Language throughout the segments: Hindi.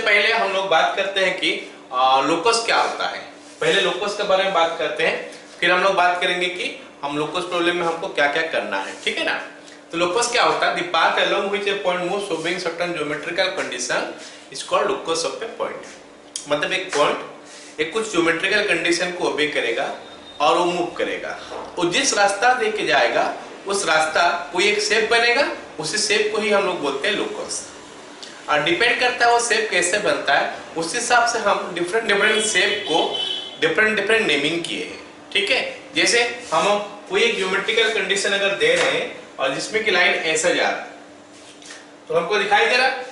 पहले हम लोग बात करते हैं कि लोकस क्या होता है। पहले लोकस के बारे में बात करते हैं, फिर हम लोग बात करेंगे कि हम लोकस प्रॉब्लम में हमको क्या क्या करना है, ठीक है ना। तो लोकस क्या होता है? The path along which A point moves obeying certain geometrical condition is called locus of A point. मतलब एक पॉइंट एक कुछ ज्योमेट्रिकल कंडीशन को ओबे करेगा और वो मूव करेगा, वो जिस रास्ता देके जाएगा उस रास्ता कोई एक शेप बनेगा, उसी शेप को ही हम लोग बोलते हैं लोकस। और डिपेंड करता है वो शेप कैसे बनता है, उस हिसाब से हम डिफरेंट डिफरेंट शेप को डिफरेंट डिफरेंट नेमिंग किए हैं, ठीक है। जैसे हम कोई एक ज्योमेट्रिकल कंडीशन अगर दे रहे हैं और जिसमें कि लाइन ऐसा जा रहा है, तो हमको दिखाई दे रहा है,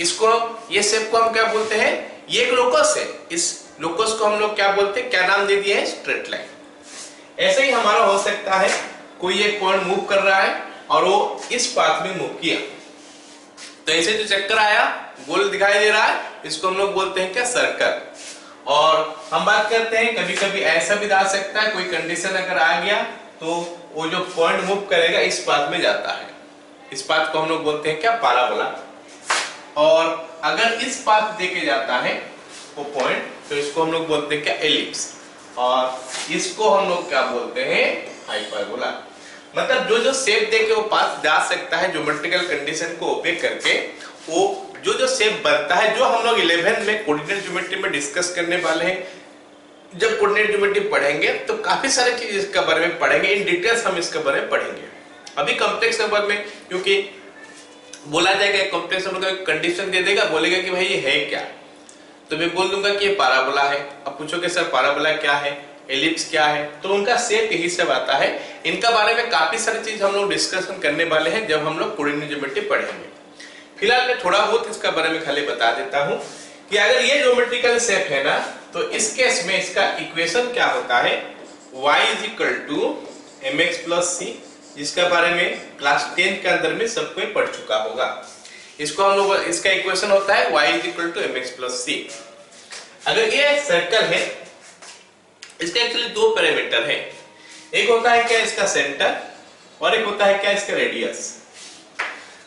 इसको ये शेप को हम क्या बोलते हैं? ये एक लोकस है। इस लोकस को हम लोग क्या बोलते हैं? क्या नाम दे दिए हैं? Straight line. ऐसे ही हमारा हो सकता है, कोई एक पॉइंट मूव कर रहा है और वो इस पाथ में मूव किया, तो ऐसे जो चक्कर आया गोल दिखाई दे रहा है, इसको हम लोग बोलते हैं क्या? सर्कल। और हम बात करते हैं कभी कभी ऐसा भी आ सकता है, कोई कंडीशन अगर आ गया तो वो जो पॉइंट मूव करेगा इस पाथ में जाता है, इस पाथ को हम लोग बोलते हैं क्या? पाराबोला। और अगर इस पाथ देके जाता है वो पॉइंट, तो इसको हम लोग बोलते हैं क्या? एलिप्स। और इसको हम लोग क्या बोलते हैं? हाइपरबोला। मतलब जो जो शेप देके वो पाथ जा सकता है ज्योमेट्रिकल कंडीशन को ओबे करके, वो जो जो शेप बनता है, जो हम लोग 11th में कोऑर्डिनेट ज्योमेट्री में डिस्कस करने वाले हैं। जब कोऑर्डिनेट ज्योमेट्री पढ़ेंगे तो काफी सारे चीज इसके बारे में पढ़ेंगे, इन डिटेल्स हम इसके बारे में पढ़ेंगे। अभी कॉम्प्लेक्स नंबर में क्योंकि बोला जाएगा कॉम्प्लेक्स नंबर का कंडीशन दे देगा, बोलेगा कि भाई ये है क्या, तो मैं बोल दूंगा कि ये पाराबोला है। अब पूछोगे सर पाराबोला क्या है, एलिप्स क्या है, तो उनका शेप यही सब आता है। इनका बारे में काफी सारी चीज हम लोग डिस्कशन करने वाले हैं जब हम लोग कोऑर्डिनेट ज्योमेट्री पढ़ेंगे। फिलहाल मैं थोड़ा बहुत इसका बारे में खाली बता देता हूं कि अगर ये ज्योमेट्रिकल शेप है ना, तो इस केस में इसका इक्वेशन क्या होता है? y = mx + c, जिसके बारे में क्लास 10 के अंदर में सब कोई पढ़ चुका होगा। इसको हम लोग, इसका इक्वेशन होता है y = mx + c। अगर ये सर्कल है, इसका एक्चुअली दो पैरामीटर है, एक होता है क्या? इसका सेंटर, और एक होता है क्या? इसका रेडियस।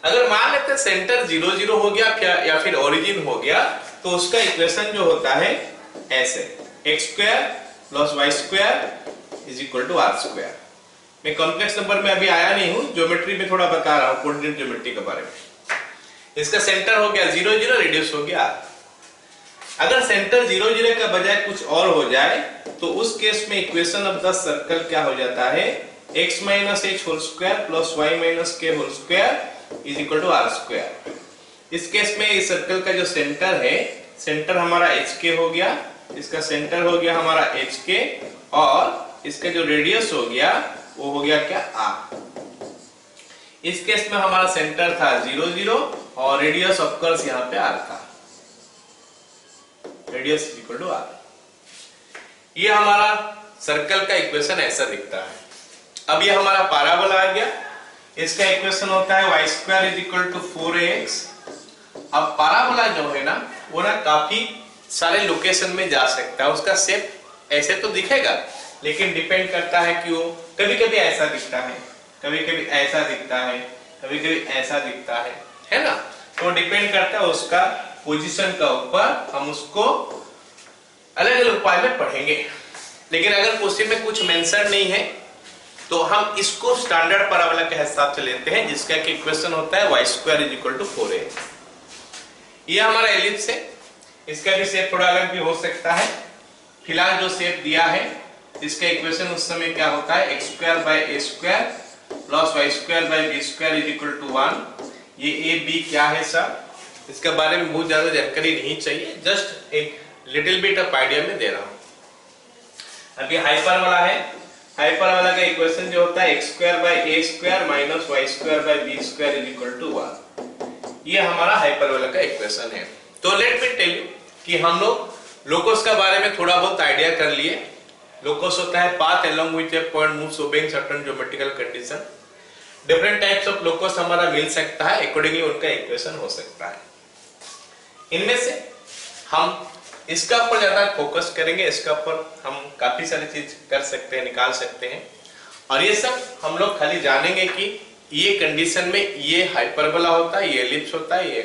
अगर मान लेते हैं सेंटर 0 0 हो गया या फिर ओरिजिन हो गया, तो उसका इक्वेशन जो होता है ऐसे, x² + y² = r²। मैं कॉम्प्लेक्स नंबर में अभी आया नहीं हूं, ज्योमेट्री में थोड़ा बता रहा हूं, कोऑर्डिनेट ज्योमेट्री के बारे में। इसका सेंटर हो गया 0 0, रेडियस हो गया r। अगर सेंटर 0 0 का बजाय कुछ और हो जाए, तो उस केस में इक्वेशन ऑफ द सर्कल क्या हो जाता है? x - h² + y - k² = r²। इस केस में इस सर्कल का जो सेंटर है, सेंटर हमारा hk हो गया, इसका सेंटर हो गया हमारा hk, और इसका जो रेडियस हो गया वो हो गया क्या? r। इस केस में हमारा सेंटर था 0 0 और रेडियस ऑफ कोर्स यहाँ पे r था, रेडियस = r। ये हमारा सर्कल का इक्वेशन ऐसा दिखता है। अब ये हमारा पाराबोला आ गया, इसका इक्वेशन होता है y² = 4ax। अब पाराबोला जो है ना, वो ना काफी सारे लोकेशन में जा सकता है। उसका शेप ऐसे तो दिखेगा, लेकिन डिपेंड करता है कि वो कभी कभी ऐसा दिखता है, कभी कभी ऐसा दिखता है, कभी कभी ऐसा दिखता है ना। तो डिपेंड करता है उसका पोजीशन का ऊपर, हम उसको अलग अलग उपाय में पढ़ेंगे। लेकिन अगर क्वेश्चन में कुछ मेंशन नहीं है, तो हम इसको स्टैंडर्ड पैराबोला के हिसाब से लेते हैं, जिसका कि इक्वेशन होता है y² = 4ax। ये हमारा एलिप्स है, इसका भी शेप थोड़ा अलग भी हो सकता है। फिलहाल जो शेप दिया है, इसका इक्वेशन उस समय क्या होता है? x² / a² + y² / b² = 1। ये a b क्या है सर, इसके बारे में बहुत ज्यादा जानकारी नहीं चाहिए, जस्ट एक लिटिल बिट ऑफ आइडिया में दे रहा हूं। अभी हाइपरबोला है, हाइपरबोला का इक्वेशन जो होता है x² / a² - y² / b² = 1। ये हमारा हाइपरबोला का इक्वेशन है। तो लेट मी टेल यू कि हम लोग लोकस के बारे में थोड़ा बहुत आइडिया कर लिए। लोकस होता है path along which A point moves obeying certain geometrical condition. Different types of locus हमारा मिल सकता है, अकॉर्डिंगली उनका इक्वेशन हो सकता है। इनमें से हम इसका ऊपर ज्यादा फोकस करेंगे, इसका ऊपर हम काफी सारी चीज कर सकते हैं, निकाल सकते हैं। और ये सब हम लोग खाली जानेंगे कि ये कंडीशन में ये हाइपरबोला होता है, ये एलिप्स होता है, ये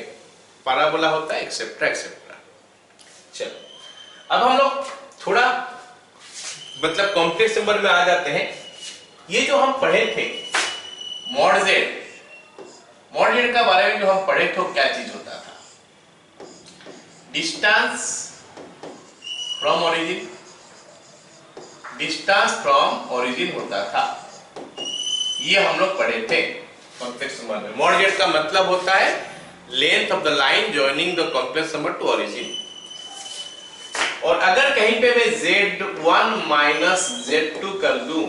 पाराबोला होता है, एक्सेट्रा एक्सेट्रा। चलो अब हम लोग थोड़ा मतलब कॉम्प्लेक्स नंबर में आ जाते हैं। ये जो हम पढ़े थे मॉड जेड का बारे में जो हम पढ़े थे क्या चीज होता था, डिस्टेंस फ्रॉम ओरिजिन होता था। ये हम लोग पढ़े थे कॉम्प्लेक्स नंबर में। मॉड जेड का मतलब होता है length of the line joining the complex number two origin. और अगर कहीं पे मैं Z1 माइनस Z2 कर दूं,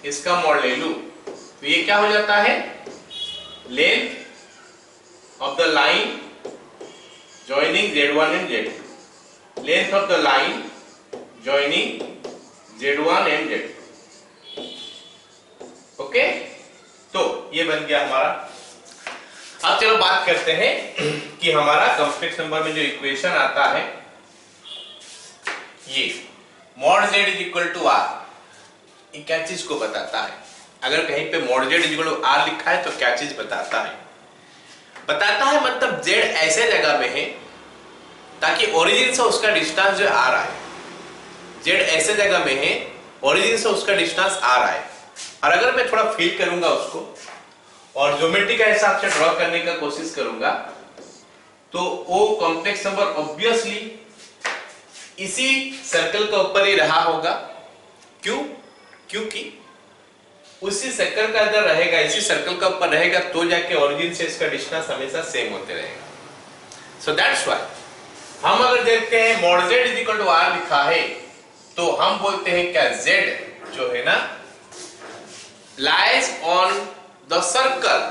इसका मॉड ले लूं, तो ये क्या हो जाता है, length of the line joining Z1 and Z2, length of the line joining Z1 and Z2। Okay, तो ये बन गया हमारा। अब चलो बात करते हैं कि हमारा कॉम्प्लेक्स नंबर में जो इक्वेशन आता है, ये mod z is equal to r, ये क्या चीज को बताता है। अगर कहीं पे mod z is equal to r लिखा है तो क्या चीज बताता है, मतलब z ऐसे जगह में है ताकि ओरिजिन से उसका डिस्टेंस जो आ रहा है, z ऐसे जगह में है ओरिजिन से उसका डिस्टेंस आ रहा है। और अगर मैं थोड़ा फील करूंगा उसको और ज्योमेट्री का हिसाब से ड्रॉ करने का कोशिश करूंगा, तो वो कॉम्प्लेक्स नंबर ऑब्वियसली इसी सर्कल का ऊपर ही रहा होगा। क्यों? क्योंकि उसी सर्कल का अंदर रहेगा, इसी सर्कल का ऊपर रहेगा, तो जाके ओरिजिन से इसका डिस्टेंस हमेशा सेम होते रहेगा। सो दैट्स व्हाई हम अगर देखते हैं mod z is equal to r लिखा है, तो हम बोलते हैं क्या, z जो है ना lies on the circle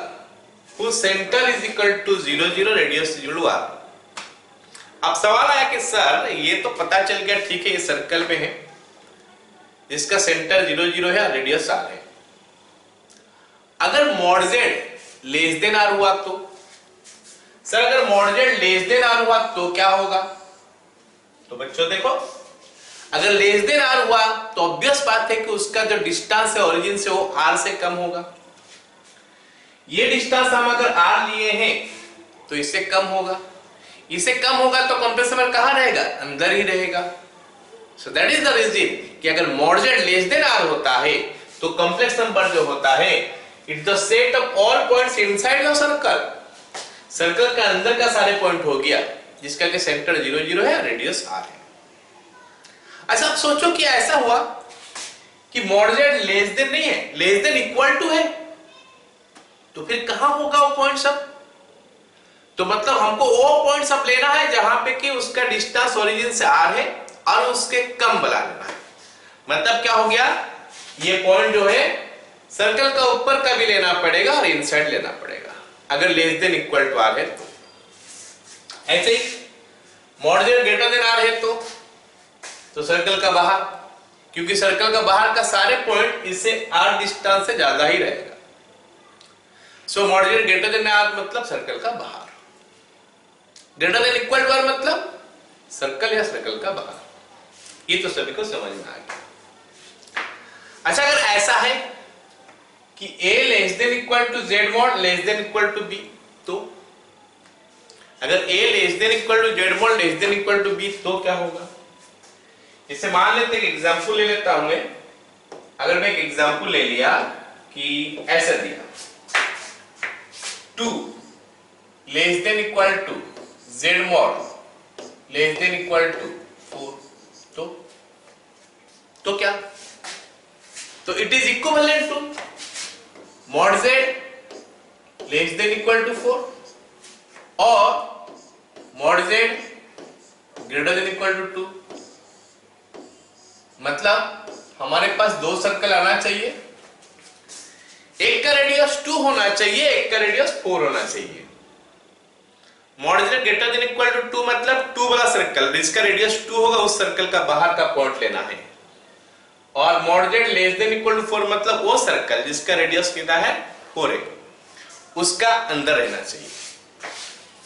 whose center is equal to 0 0 radius is equal to r। अब सवाल आया कि सर ये तो पता चल गया, ठीक है ये सर्कल में है, इसका सेंटर 0 0 है, रेडियस r है। अगर mod z less than r हुआ तो, सर अगर mod z less than r हुआ तो क्या होगा, तो बच्चों देखो अगर लेस देन r हुआ तो ऑब्वियस बात है कि उसका जो डिस्टेंस है ओरिजिन से वो r से कम होगा। ये डिस्टेंस हम अगर r लिए हैं तो इससे कम होगा, इससे कम होगा तो कॉम्प्लेक्स नंबर कहां रहेगा, अंदर ही रहेगा। So that is the reason कि अगर mod z less than r होता है तो कॉम्प्लेक्स नंबर जो होता है it's the set of all points inside the circle. Circle का अंदर का सारे पॉइंट हो गया जिसका कि सेंटर 0 0 है, रेडियस r है। अच्छा आप सोचो कि ऐसा हुआ कि मॉड z लेस देन नहीं है, लेस देन इक्वल टू है, तो फिर कहां होगा वो पॉइंट सब, तो मतलब हमको वो पॉइंट सब लेना है जहां पे कि उसका डिस्टेंस ओरिजिन से r है और उसके कम बना लेना है। मतलब क्या हो गया, ये पॉइंट जो है सर्कल का ऊपर का भी लेना पड़ेगा और इनसाइड लेना पड़ेगा अगर less than equal to r है तो। ऐसे ही mod z greater than r है तो सर्कल का बाहर, क्योंकि सर्कल का बाहर का सारे पॉइंट इससे r डिस्टेंस से ज्यादा ही रहेगा। So mod z greater than r मतलब सर्कल का बाहर, greater than equal to r मतलब सर्कल या सर्कल का बाहर। ये तो सभी को समझ में आ गया। अच्छा अगर ऐसा है कि a less than equal to z mod less than equal to b, तो अगर a less than equal to z mod less than equal to b तो क्या होगा। इसे मान लेते हैं, एग्जांपल ले लेता हूं मैं। अगर मैं एक एग्जांपल ले लिया कि ऐसा दिया 2 less than equal to z mod less than equal to 4, तो क्या, तो it is equivalent to mod z less than equal to 4 और mod z greater than equal to 2। मतलब हमारे पास दो सर्कल आना चाहिए, एक का रेडियस 2 होना चाहिए, एक का रेडियस 4 होना चाहिए। Mod z greater than equal to 2 मतलब 2 वाला सर्कल जिसका रेडियस 2 होगा उस सर्कल का बाहर का पॉइंट लेना है, और mod z less than equal to 4 मतलब वो सर्कल जिसका रेडियस कितना है 4 है, उसका अंदर रहना चाहिए।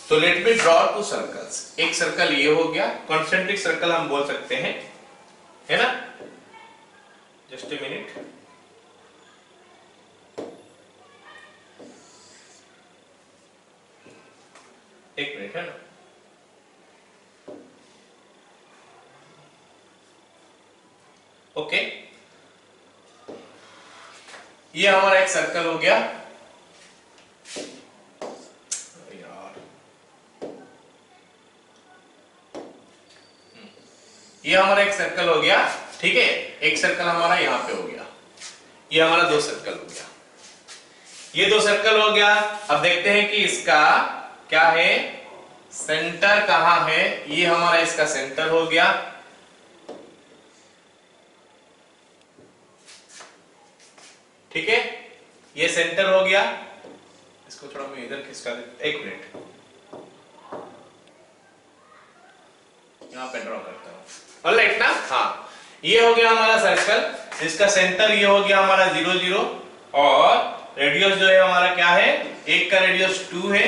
तो लेट मी ड्रॉ 2 सर्कल्स। एक सर्कल ये हो गया, कॉन्सेंट्रिक सर्कल हम बोल सकते हैं, है ना। जस्ट ए मिनट, एक मिनट, है ना। ओके, ये हमारा एक सर्कल हो गया यार, ये हमारा एक सर्कल हो गया, ठीक है। एक सर्कल हमारा यहाँ पे हो गया, ये हमारा दो सर्कल हो गया, ये दो सर्कल हो गया। अब देखते हैं कि इसका क्या है, सेंटर कहां है। ये हमारा इसका सेंटर हो गया, ठीक है, ये सेंटर हो गया। इसको थोड़ा मैं इधर खिसका देता, एक मिनट, यहां पे ड्रॉ करता हूं, ऑलराइट ना। हाँ, ये हो गया हमारा सर्कल, इसका सेंटर ये हो गया हमारा 0 0, और रेडियस जो है हमारा क्या है, एक का रेडियस 2 है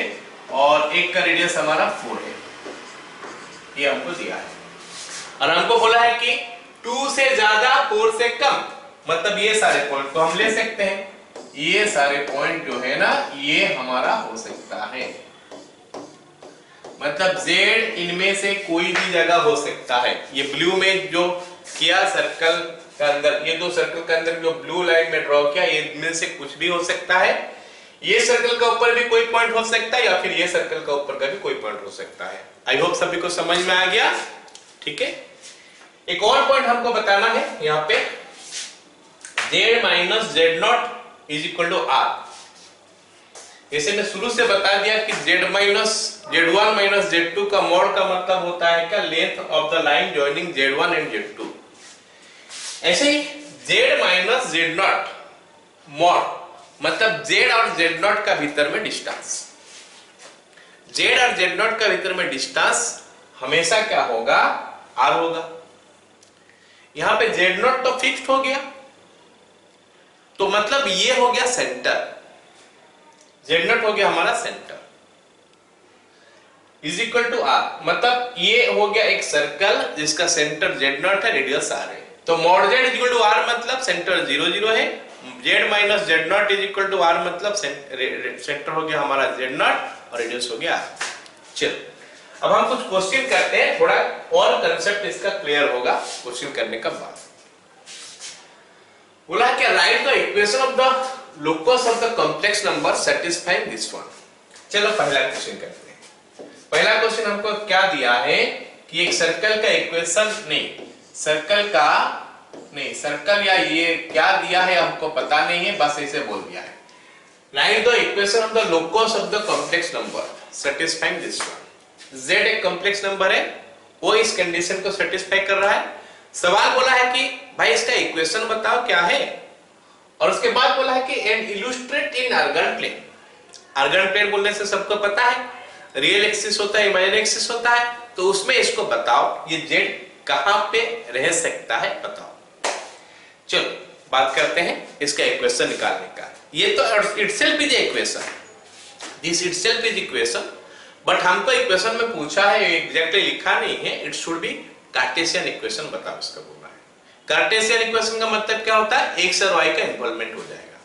और एक का रेडियस हमारा 4 है, ये हमको दिया है। और हमको बोला है कि 2 से ज्यादा 4 से कम, मतलब ये सारे पॉइंट को हम ले सकते हैं। ये सारे पॉइंट जो है ना, ये हमारा हो सकता है, मतलब z इनमें से कोई भी जगह हो सकता है। ये ब्लू में जो किया सर्कल के अंदर, ये दो सर्कल के अंदर जो ब्लू लाइन में ड्रॉ किया, ये इनमें से कुछ भी हो सकता है। ये सर्कल का ऊपर भी कोई पॉइंट हो सकता है, या फिर ये सर्कल का ऊपर का भी कोई पॉइंट हो सकता है। आई होप सभी को समझ में आ गया, ठीक है। एक और पॉइंट हमको बताना है यहाँ पे, z minus z0 is equal to r। जैसे मैं शुरू से बता दिया कि z1 माइनस z2 का मॉड का मतलब होता है क्या, length of the line joining z1 and z2। ऐसे ही z माइनस z0 मॉड मतलब z और z0 का भीतर में डिस्टेंस, z और z0 का भीतर में डिस्टेंस हमेशा क्या होगा, r होगा। यहां पे z0 तो फिक्स्ड हो गया, तो मतलब ये हो गया सेंटर, z0 हो गया हमारा centre, is equal to r, मतलब ये हो गया एक सर्कल जिसका सेंटर z0 है, रेडियस r है। तो mod z is equal to r मतलब सेंटर 0 0 है, z minus z0 is equal to r मतलब सेंटर हो गया हमारा z0 और रेडियस हो गया r। चलो अब हम कुछ क्वेश्चन करते हैं, थोड़ा और कंसेप्ट इसका क्लियर होगा क्वेश्चन करने का बाद। बोला क्या, right the equation of the locus of the complex number satisfying this one. चलो पहला क्वेश्चन करते हैं। पहला क्वेश्चन हमको क्या दिया है कि एक सर्कल का इक्वेशन, सर्कल या ये क्या दिया है हमको पता नहीं है, बस ऐसे बोल दिया है, right the equation of the locus of the complex number satisfying this one. z एक कॉम्प्लेक्स नंबर है, वो इस कंडीशन को सेटिस्फाई कर रहा है। सवाल बोला है कि भाई इसका इक्वेशन बताओ क्या है, और उसके बाद बोला है कि and illustrate in Argand plane. Argand plane बोलने से सबको पता है रियल एक्सिस होता है, इमेजिनरी एक्सिस होता है, तो उसमें इसको बताओ ये z कहां पे रह सकता है बताओ। चलो बात करते हैं इसका इक्वेशन निकालने का। ये तो itself is equation, this itself is equation, but हमको इक्वेशन में पूछा है, एग्जैक्टली लिखा नहीं है, it should be Cartesian equation बताओ इसका बोलना है। कार्टेशियन इक्वेशन का मतलब क्या होता है, x और y का इन्वॉल्वमेंट हो जाएगा।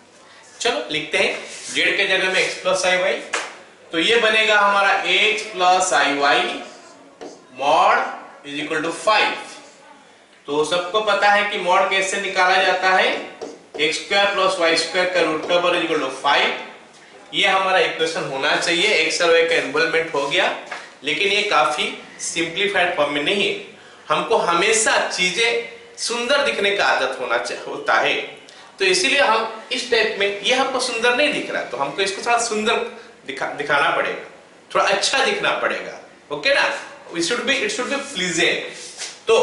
चलो लिखते हैं, z के जगह में x प्लस आई वाई, तो ये बनेगा हमारा x plus I y mod is equal to 5। तो सबको पता है कि मॉड कैसे निकाला जाता है, x square plus Y square का root over is equal to 5। ये हमारा इक्वेशन होना चाहिए, x और y का इन्वॉल्वमेंट हो गया, लेकिन ये काफी सिंप्लीफाइड फॉर्म में नहीं है। हमको हमेशा चीजें सुंदर दिखने का आदत होता है, तो इसीलिए हम इस टाइप में, ये हमको सुंदर नहीं दिख रहा, तो हमको इसको थोड़ा सुंदर दिखाना पड़ेगा, थोड़ा अच्छा दिखना पड़ेगा, ओके ना। It should be pleasant. तो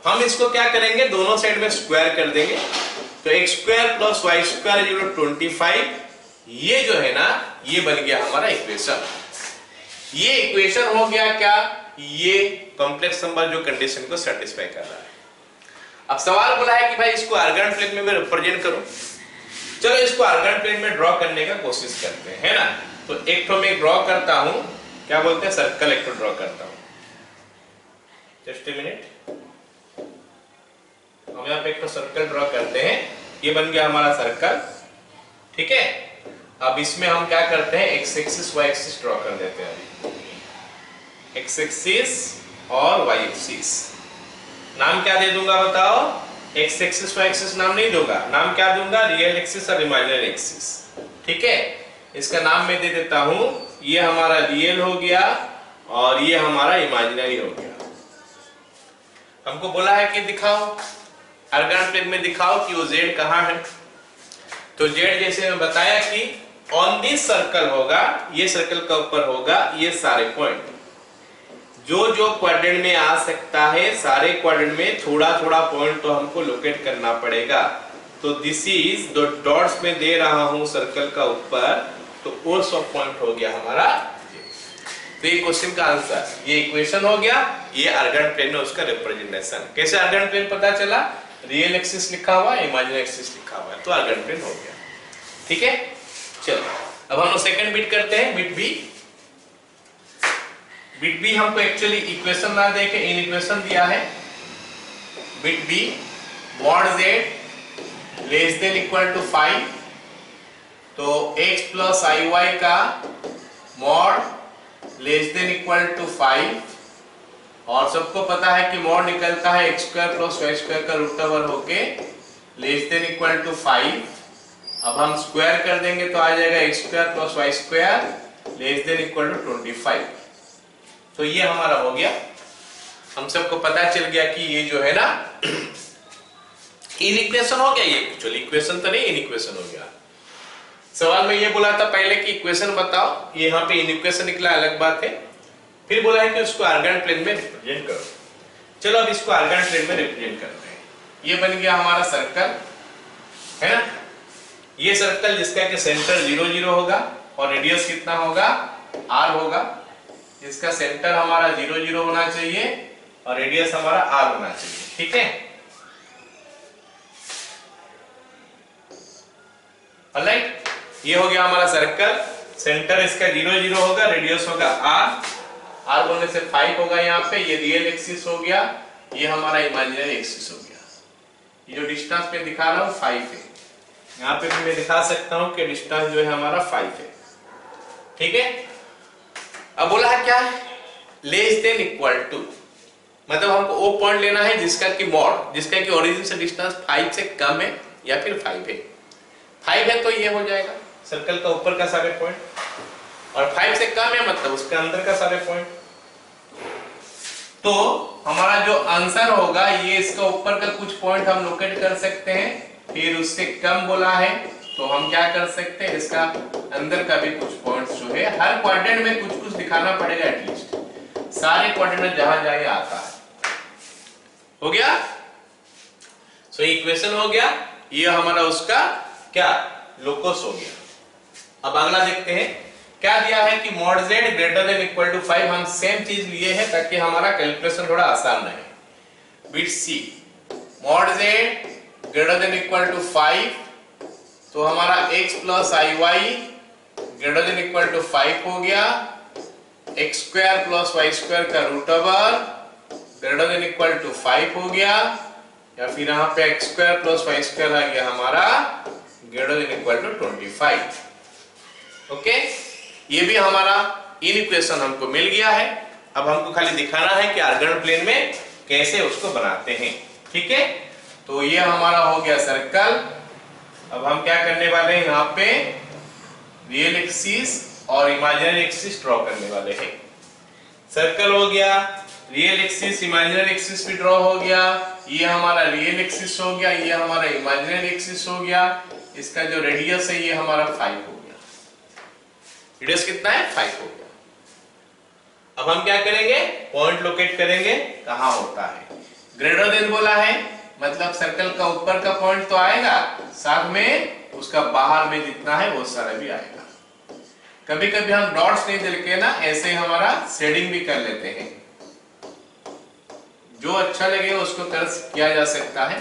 हम इसको क्या करेंगे, दोनों साइड में स्क्वायर कर देंगे, तो x square plus Y square is equal to 25। ये जो है ना, ये बन गया हमारा इक्वेशन। ये इक्वेशन हो गया क्या, ये कॉम्प्लेक्स नंबर जो कंडीशन को सेटिस्फाई कर रहा है। अब सवाल बोला है कि भाई इसको आर्गन प्लेन में रिप्रेजेंट करो। चलो इसको आर्गन प्लेन में ड्रॉ करने का कोशिश करते हैं, है ना। तो एक तो मैं ड्रॉ करता हूं, क्या बोलते हैं, सर्कल एक तो ड्रॉ करता हूं। जस्ट ए मिनट, हम यहाँ पे एक तो सर्कल ड्रॉ करते हैं, ये बन गया हमारा सर्कल, ठीक है। अब इसमें हम क्या करते हैं, x axis y axis draw कर देते हैं, एक्स एक्सिस और वाई एक्सिस। नाम क्या दे दूंगा बताओ, एक्स एक्सिस वाई एक्सिस नाम नहीं दूंगा, नाम क्या दूंगा, रियल एक्सिस और इमेजिनरी एक्सिस। ठीक है, इसका नाम मैं दे देता हूं, ये हमारा रियल हो गया और ये हमारा इमेजिनरी हो गया। हमको बोला है कि दिखाओ, आर्गन प्लेन में दिखाओ कि वो जेड कहाँ है। तो जेड जैसे मैं बताया कि ऑन दिस सर्कल होगा, ये सर्कल का ऊपर होगा ये सारे पॉइंट, जो जो क्वाड्रेंट में आ सकता है सारे क्वाड्रेंट में थोड़ा थोड़ा पॉइंट तो हमको लोकेट करना पड़ेगा। तो दिस इज द डॉट्स में दे रहा हूं सर्कल का ऊपर, तो वो सब पॉइंट हो गया हमारा। तो ये क्वेश्चन का आंसर, ये इक्वेशन हो गया, ये आर्गन प्लेन में उसका रिप्रेजेंटेशन। कैसे आर्गन प्लेन पता चला, रियल एक्सिस लिखा हुआ है, इमेजिनरी एक्सिस लिखा हुआ है, तो आर्गन प्लेन हो गया। ठीक है, चलो अब हम लोग सेकंड बिट करते हैं, बिट बी। बिट बी हमको एक्चुअली इक्वेशन ना देके इन इक्वेशन दिया है। Bit b mod z less than equal to 5, तो x प्लस आई वाई का mod less than equal to 5, और सबको पता है कि मॉड निकलता है x square plus Y square का रूट ओवर होके लेस देन इक्वल टू 5। अब हम स्क्वायर कर देंगे तो आ जाएगा x square plus Y square less than equal to 25। तो ये हमारा हो गया, हम सबको पता चल गया कि ये जो है ना इन इक्वेशन हो गया। ये एक्चुअली इक्वेशन तो नहीं, इन इक्वेशन हो गया। सवाल में ये बोला था पहले कि इक्वेशन बताओ, ये यहाँ पे इन इक्वेशन निकला, अलग बात है। फिर बोला है कि उसको आर्गन प्लेन में रिप्रेजेंट करो। चलो अब इसको आर्गन प्लेन में रिप्रेजेंट करते हैं। ये बन गया हमारा सर्कल, है ना, ये सर्कल जिसका कि सेंटर 0 0 होगा और रेडियस कितना होगा, r होगा। इसका सेंटर हमारा 0 0 होना चाहिए और रेडियस हमारा r होना चाहिए। ठीक है, ऑलराइट, ये हो गया हमारा सर्कल, सेंटर इसका 0 0 होगा, रेडियस होगा r बोलने से 5 होगा यहाँ पे। ये रियल एक्सिस हो गया, ये हमारा इमेजिनरी एक्सिस हो गया। ये जो डिस्टेंस में दिखा रहा हूँ 5 है, यहाँ पे भी मैं दिखा सकता हूँ कि डिस्टेंस जो है हमारा 5 है। ठीक है, अब बोला है क्या, लेस देन इक्वल टू, मतलब हमको वो पॉइंट लेना है जिसका कि मॉड, जिसका कि ओरिजिन से डिस्टेंस 5 से कम है या फिर 5 है। 5 है तो ये हो जाएगा सर्कल का ऊपर का सारे पॉइंट, और 5 से कम है मतलब उसके अंदर का सारे पॉइंट। तो हमारा जो आंसर होगा ये इसका ऊपर का कुछ पॉइंट हम लोकेट कर सकते हैं, फिर उससे कम बोला है तो हम क्या कर सकते हैं, इसका अंदर का भी कुछ पॉइंट्स जो है हर क्वाड्रेंट में कुछ कुछ दिखाना पड़ेगा, एटलीस्ट सारे क्वाड्रेंट में जहां जाए आता है। हो गया, सो इक्वेशन हो गया, ये हमारा उसका क्या लोकस हो गया। अब अगला देखते हैं क्या दिया है कि mod z greater than equal to 5। हम सेम चीज लिए हैं ताकि हमारा कैलकुलेशन थोड़ा आसान रहे। But see mod z greater than equal to 5, तो हमारा x plus I Y greater than equal to 5 हो गया, x square plus Y square का root over greater than equal to 5 हो गया, या फिर यहाँ पे x square plus Y square आ गया हमारा greater than equal to 25। Okay, ये भी हमारा इन इक्वेशन हमको मिल गया है। अब हमको खाली दिखाना है कि आर्गन प्लेन में कैसे उसको बनाते हैं। ठीक है, तो ये हमारा हो गया सर्कल। अब हम क्या करने वाले हैं, यहाँ पे रियल एक्सिस और इमेजिनरी एक्सिस ड्रॉ करने वाले हैं। सर्कल हो गया, रियल एक्सिस इमेजिनरी एक्सिस भी ड्रॉ हो गया, ये हमारा रियल एक्सिस हो गया, ये हमारा इमेजिनरी एक्सिस हो गया। इसका जो रेडियस है ये हमारा 5 हो गया। रेडियस कितना है, 5 हो गया। अब हम क्या करेंगे, पॉइंट लोकेट करेंगे, कहां होता है। ग्रेटर देन बोला है मतलब सर्कल का ऊपर का पॉइंट तो आएगा, साथ में उसका बाहर में जितना है वो सारा भी आएगा। कभी कभी हम डॉट्स नहीं दे के ना ऐसे ही हमारा शेडिंग भी कर लेते हैं, जो अच्छा लगे उसको किया जा सकता है।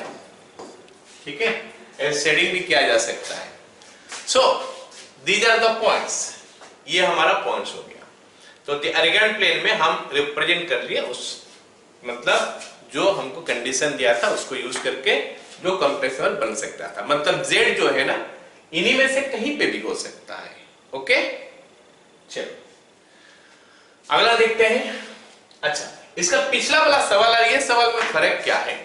ठीक है, ऐसे शेडिंग भी किया जा सकता है। So these are the points, ये हमारा पॉइंट्स हो गया। तो आर्गन प्लेन में हम रिप्रेजेंट कर लिए उस, मतलब जो हमको कंडीशन दिया था उसको यूज करके जो कंप्लेक्स बन सकता था। मतलब z जो है ना इन्हीं में से कहीं पे भी हो सकता है। ओके, चलो अगला देखते हैं। अच्छा, इसका पिछला वाला सवाल है, ये सवाल में फर्क क्या है।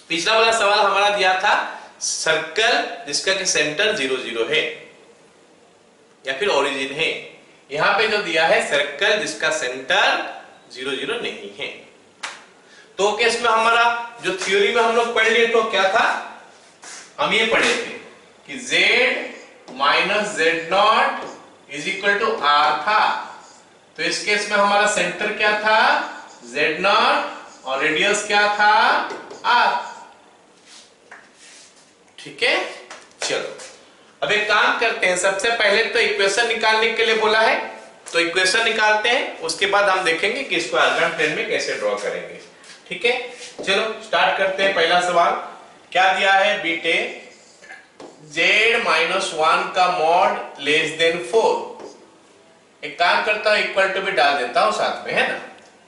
पिछला वाला सवाल हमारा दिया था सर्कल जिसका कि सेंटर 0 0 है या फिर ओरिजिन है। यहां पे जो दिया है सर्कल जिसका सेंटर 0 0 नहीं है। तो केस में हमारा जो थ्योरी में हम लोग पढ़ लिए तो क्या था, हम ये पढ़े थे कि z minus z naught is equal to r था। तो इस केस में हमारा सेंटर क्या था, जेड नॉट, और रेडियस क्या था, आर। ठीक है, चलो अब एक काम करते हैं। सबसे पहले तो इक्वेशन निकालने के लिए बोला है, तो इक्वेशन निकालते हैं, उसके बाद हम देखेंगे कि इसको आर्गन प्लेन में कैसे ड्रॉ करेंगे। ठीक है, चलो स्टार्ट करते हैं। पहला सवाल क्या दिया है बेटे, z माइनस 1 का मॉड लेस देन 4। एक काम करता हूं, इक्वल टू भी डाल देता हूं साथ में, है ना,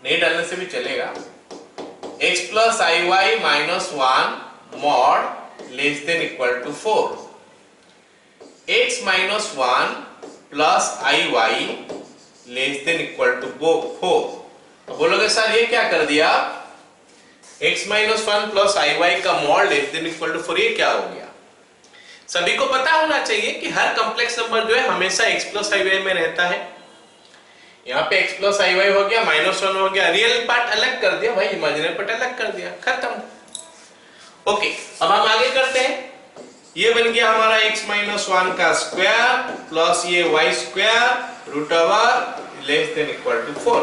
नहीं डालने से भी चलेगा। x plus I y minus 1 mod less than equal to 4। x minus 1 plus I y less than equal to 4। बोलोगे सर ये क्या कर दिया, x माइनस 1 प्लस आई वाई का mod less than equal to 4, ये क्या हो गया। सभी को पता होना चाहिए कि हर कॉम्प्लेक्स नंबर जो है हमेशा x प्लस आई वाई में रहता है। यहाँ पे x प्लस आई वाई हो गया, माइनस 1 हो गया, रियल पार्ट अलग कर दिया भाई, इमेजिनरी पार्ट अलग कर दिया, खत्म। ओके, अब हम आगे करते हैं। ये बन गया हमारा x माइनस 1 का स्क्वायर प्लस ये y square root over less than equal to 4।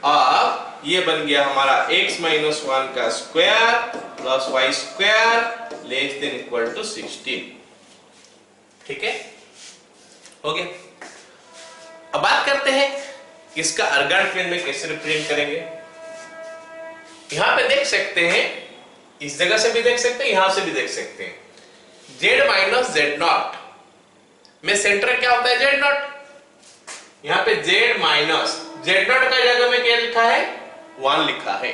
अब ये बन गया हमारा x माइनस 1 का square plus y square less than equal to 16। ठीक है, हो गया। अब बात करते हैं इसका अर्गन प्लेन में कैसे रिप्रेजेंट करेंगे। यहां पे देख सकते हैं, इस जगह से भी देख सकते हैं, यहां से भी देख सकते हैं। z माइनस जेड नॉट में सेंटर क्या होता है, जेड नॉट। यहां पे z माइनस जेड नॉट का जगह में क्या लिखा है, 1 लिखा है।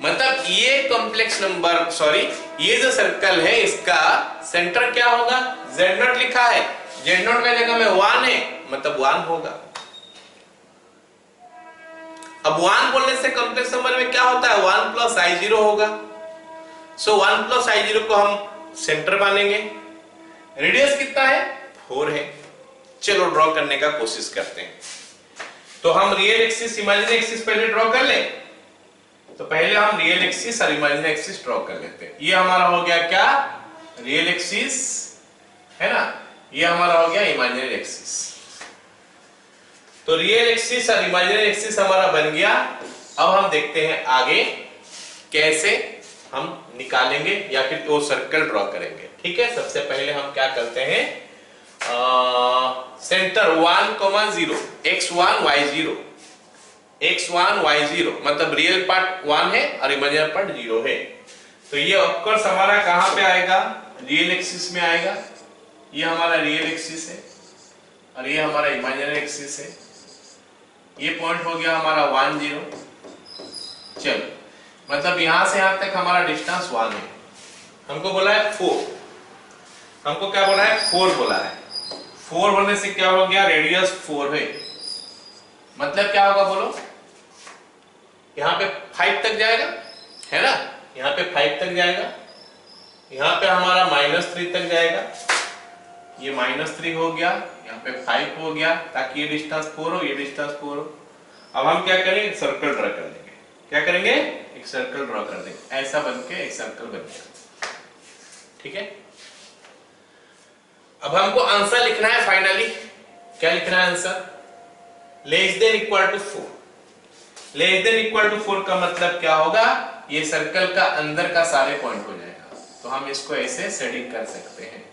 मतलब ये कॉम्प्लेक्स नंबर, सॉरी ये जो सर्कल है इसका सेंटर क्या होगा, जेड नॉट लिखा है, जेड नॉट का जगह में 1 है, मतलब 1 होगा। अब 1 बोलने से कॉम्प्लेक्स नंबर में क्या होता है, 1 प्लस आई 0 होगा। सो 1 प्लस आई 0 को हम सेंटर मानेंगे। रेडियस कितना है, 4 है। चलो ड्रॉ करने का कोशिश करते हैं। तो हम रियल एक्सिस इमेजिनरी एक्सिस पहले ड्रॉ कर ले। तो पहले हम रियल एक्सिस और इमेजिनरी एक्सिस ड्रॉ कर लेते हैं। ये हमारा हो गया क्या, रियल एक्सिस, है ना, ये हमारा हो गया इमेजिनरी एक्सिस। तो रियल एक्सिस और इमेजिनरी एक्सिस हमारा बन गया। अब हम देखते हैं आगे कैसे हम निकालेंगे या फिर वो सर्कल ड्रॉ करेंगे। ठीक है, सबसे पहले हम क्या करते हैं, centre 1, 0, x1 y0, x1 y0, मतलब रियल पार्ट 1 है और इमेजिनरी पार्ट 0 है। तो ये ऑफकोर्स हमारा कहां पे आएगा, रियल एक्सिस में आएगा। ये हमारा रियल एक्सिस है और ये हमारा इमेजिनरी एक्सिस है। ये पॉइंट हो गया हमारा 1 0। चलो, मतलब यहां से यहां तक हमारा डिस्टेंस 1 है। हमको बोला है 4, हमको क्या बोला है, 4 बोला है। 4 बोलने से क्या हो गया, रेडियस 4 है, मतलब क्या होगा बोलो, यहाँ पे 5 तक जाएगा, है ना, यहाँ पे 5 तक जाएगा, यहाँ पे हमारा -3 तक जाएगा, ये -3 हो गया, यहाँ पे 5 हो गया, ताकि ये डिस्टेंस 4 हो, ये डिस्टेंस 4 हो। अब हम क्या करेंगे, सर्कल ड्रॉ कर देंगे। क्या करेंगे, एक सर्कल ड्रॉ कर देंगे, ऐसा बन के एक सर्कल बन गया। ठीक है, अब हमको आंसर लिखना है फाइनली। क्या लिखना है answer, less than equal to 4। Less than equal to 4 का मतलब क्या होगा, ये सर्कल का अंदर का सारे पॉइंट हो जाएगा। तो हम इसको ऐसे शेडिंग कर सकते हैं,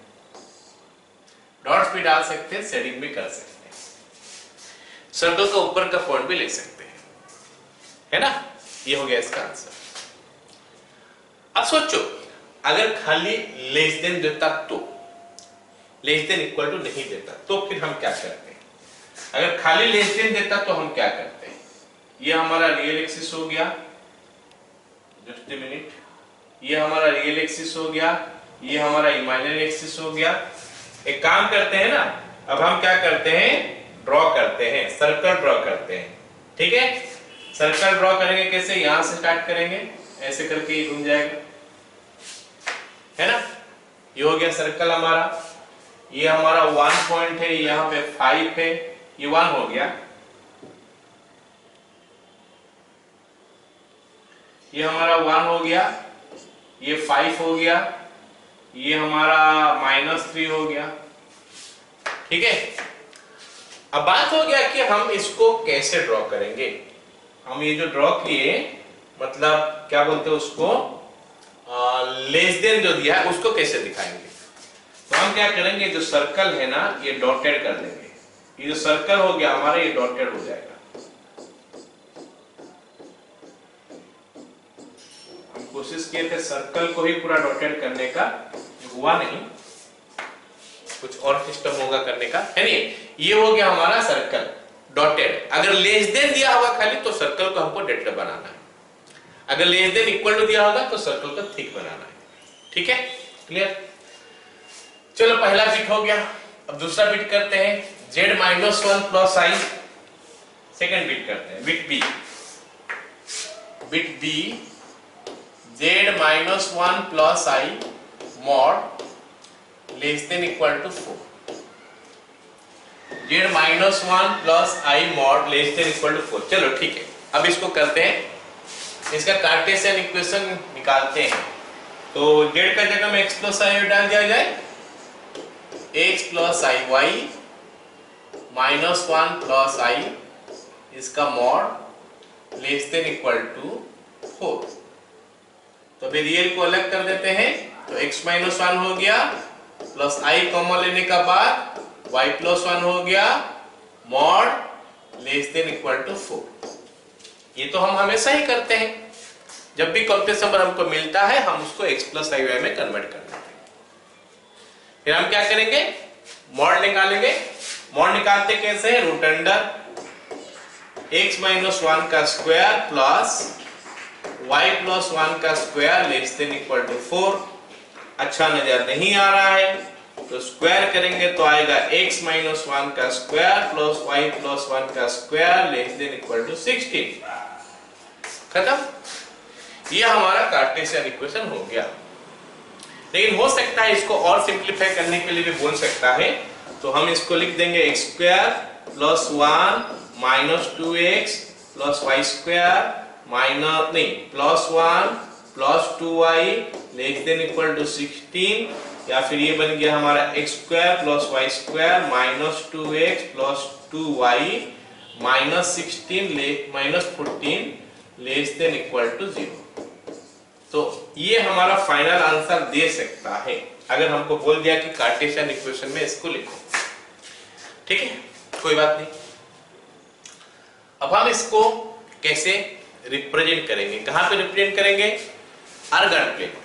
डॉट्स भी डाल सकते हैं, शेडिंग भी कर सकते हैं, सर्कल का ऊपर का पॉइंट भी ले सकते हैं, है ना। ये हो गया इसका आंसर। अब सोचो, अगर खाली लेस देन देता तो, लेस देन इक्वल टू नहीं देता तो फिर हम क्या करते हैं। अगर खाली लेस देन देता तो हम क्या करते हैं, ये हमारा रियल एक्सिस हो गया, जस्ट ए मिनट, ये हमारा रियल एक्सिस हो गया, ये हमारा इमेजिनरी एक्सिस हो गया। एक काम करते हैं ना, अब हम क्या करते हैं, ड्रॉ करते हैं, सर्कल ड्रॉ करते हैं। ठीक है, सर्कल ड्रॉ करेंगे कैसे, यहां से स्टार्ट करेंगे, ऐसे करके ये घूम जाएगा, है ना। ये हो गया सर्कल हमारा, ये हमारा 1 पॉइंट है, यहाँ पे 5 है, ये 1 हो गया, ये हमारा 1 हो गया, ये 5 हो गया, ये हमारा -3 हो गया, ठीक है। अब बात हो गया कि हम इसको कैसे ड्रॉ करेंगे। हम ये जो ड्रॉ किए, मतलब क्या बोलते हैं उसको, लेस देन जो दिया है उसको कैसे दिखाएंगे। तो हम क्या करेंगे, जो सर्कल है ना ये डॉटेड कर देंगे, ये जो सर्कल हो गया हमारा ये डॉटेड हो जाएगा। हम कोशिश किए थे सर्कल को ही पूरा डॉटेड करने का, हुआ नहीं, कुछ और सिस्टम होगा करने का, है नहीं। ये हो गया हमारा सर्कल डॉटेड। अगर लेस देन दिया होगा खाली तो सर्कल को हमको डॉटेड बनाना है, अगर लेस देन इक्वल टू दिया होगा तो सर्कल को थिक बनाना है, ठीक है, क्लियर। चलो पहला बिट हो गया, अब दूसरा बिट करते हैं, z-1 plus i। Second bit करते हैं, bit b, z-1 plus i mod less than equal to 4। z-1 plus i mod less than equal to 4। चलो ठीक है, अब इसको करते हैं, इसका कार्टेशियन इक्वेशन निकालते हैं। तो z का जगह में x प्लस i डाल दिया जाए, x plus i y -1 plus i इसका mod less than equal to 4। तो अभी रियल को अलग कर देते हैं, तो x -1 हो गया, प्लस i कॉमन लेने का बाद y प्लस 1 हो गया, mod less than equal to 4। ये तो हम हमेशा ही करते हैं, जब भी कॉम्प्लेक्स नंबर हमको मिलता है हम उसको x प्लस i y में कन्वर्ट कर देते हैं। फिर हम क्या करेंगे, मॉड निकालेंगे। मॉड निकालते कैसे है, रूट अंडर x -1 का स्क्वायर प्लस y प्लस 1 का square less than equal to 4। अच्छा नजर नहीं आ रहा है तो स्क्वायर करेंगे तो आएगा x -1 का स्क्वायर प्लस y प्लस 1 का square less than equal to 16। खत्म। ये हमारा कार्टेशियन इक्वेशन हो गया। लेकिन हो सकता है इसको और सिंपलीफाई करने के लिए भी बोल सकता है, तो हम इसको लिख देंगे x square plus 1 minus 2x plus y square minus नहीं plus 1 plus 2y less than equal to 16, या फिर ये बन गया हमारा x square plus y square minus 2x plus 2y minus 16 minus 14 less than equal to 0। तो ये हमारा फाइनल आंसर दे सकता है अगर हमको बोल दिया कि कार्टेशियन इक्वेशन में इसको लिखो, ठीक है, कोई बात नहीं। अब हम इसको कैसे रिप्रेजेंट करेंगे, कहां पे रिप्रेजेंट करेंगे, आर्गन प्लेन में।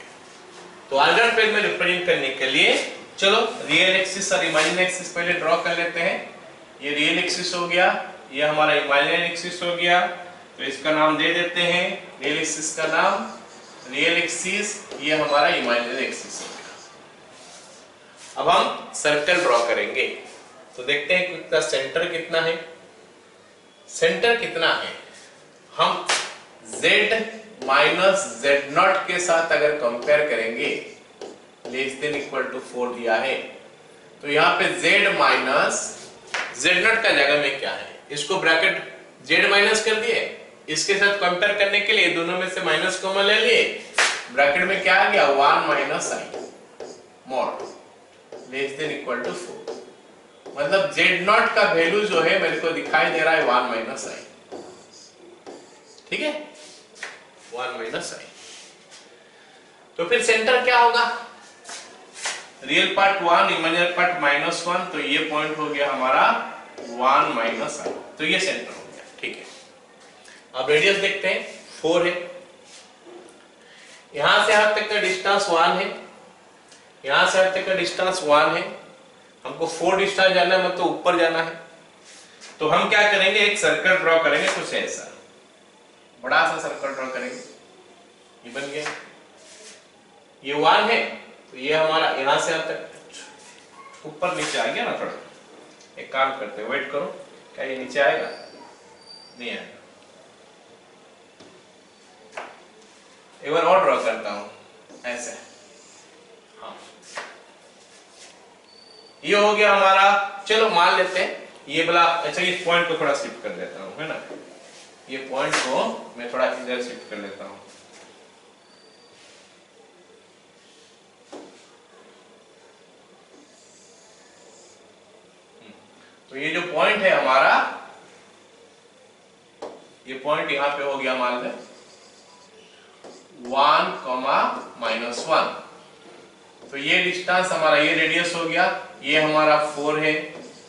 तो आर्गन प्लेन में रिप्रेजेंट करने के लिए चलो रियल एक्सिस और इमेजिनरी एक्सिस पहले ड्रॉ कर लेते हैं। ये रियल एक्सिस हो गया, ये हमारा इमेजिनरी एक्सिस हो गया, तो इसका नाम दे देते हैं, रियल एक्सिस का नाम रियल एक्सिस, ये हमारा इमेजिनरी एक्सिस हो गया। अब हम सर्कल ड्रॉ करेंगे, तो देखते हैं कितना सेंटर कितना है। सेंटर कितना है, हम z माइनस z0 के साथ अगर कंपेयर करेंगे, लेस देन इक्वल टू 4 दिया है, तो यहाँ पे z माइनस z0 का जगह में क्या है, इसको ब्रैकेट z माइनस कर दिए, इसके साथ कंपेयर करने के लिए दोनों में से माइनस कॉमन ले लिए, ब्रैकेट में क्या आ गया 1 minus i mod less than equal to 4। मतलब z0 का वैल्यू जो है मेरे को दिखाई दे रहा है 1 माइनस i, ठीक है, 1 माइनस i। तो फिर सेंटर क्या होगा, रियल पार्ट 1 इमेजिनरी पार्ट -1, तो ये पॉइंट हो गया हमारा 1 माइनस i, तो ये सेंटर हो गया, ठीक है। अब रेडियस देखते हैं, 4 है, यहां से यहां तक का डिस्टेंस 1 है, यहां से यहां तक का डिस्टेंस 1 है, हमको 4 डिस्टेंस जाना है, मतलब ऊपर जाना है। तो हम क्या करेंगे, एक सर्कल ड्रॉ करेंगे, कुछ ऐसा बड़ा सा सर्कल ड्रॉ करेंगे, ये बन गया, ये 1 है, तो ये हमारा यहां से यहां तक ऊपर नीचे आ गया ना थोड़ा। एक काम करते हैं, वेट करो, क्या ये नीचे आएगा, नहीं आएगा, एक बार और ड्रॉ करता हूं ऐसे। हाँ, ये हो गया हमारा। चलो मान लेते हैं ये वाला। अच्छा, इस पॉइंट को थोड़ा शिफ्ट कर देता हूं, है ना। ये पॉइंट को मैं थोड़ा इधर शिफ्ट कर लेता हूं। तो ये जो पॉइंट है हमारा, ये पॉइंट यहां पे हो गया मान लें 1,-1। तो ये डिस्टेंस हमारा, ये रेडियस हो गया, ये हमारा 4 है,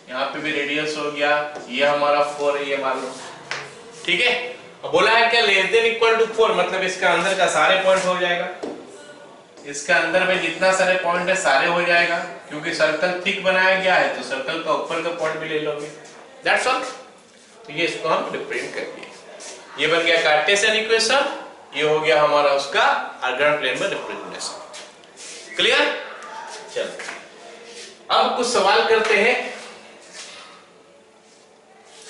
यहाँ पे भी रेडियस हो गया, ये हमारा 4 है, ये मान लो। ठीक है, अब बोला है क्या लेस देन इक्वल टू 4, मतलब इसका अंदर का सारे पॉइंट हो जाएगा। इसका अंदर में जितना सारे पॉइंट है सारे हो जाएगा, क्योंकि सर्कल थिक बनाया गया है तो सर्कल का ऊपर का पॉइंट भी ले लोगे। That's all. तो ये इसको हम रिप्रेजेंट कर दिए। ये बन गया कार्टेशियन इक्वेशन, ये हो गया हमारा उसका अर्गन प्लेन में रिप्रेजेंटेशन। क्लियर? चलो अब कुछ सवाल करते हैं।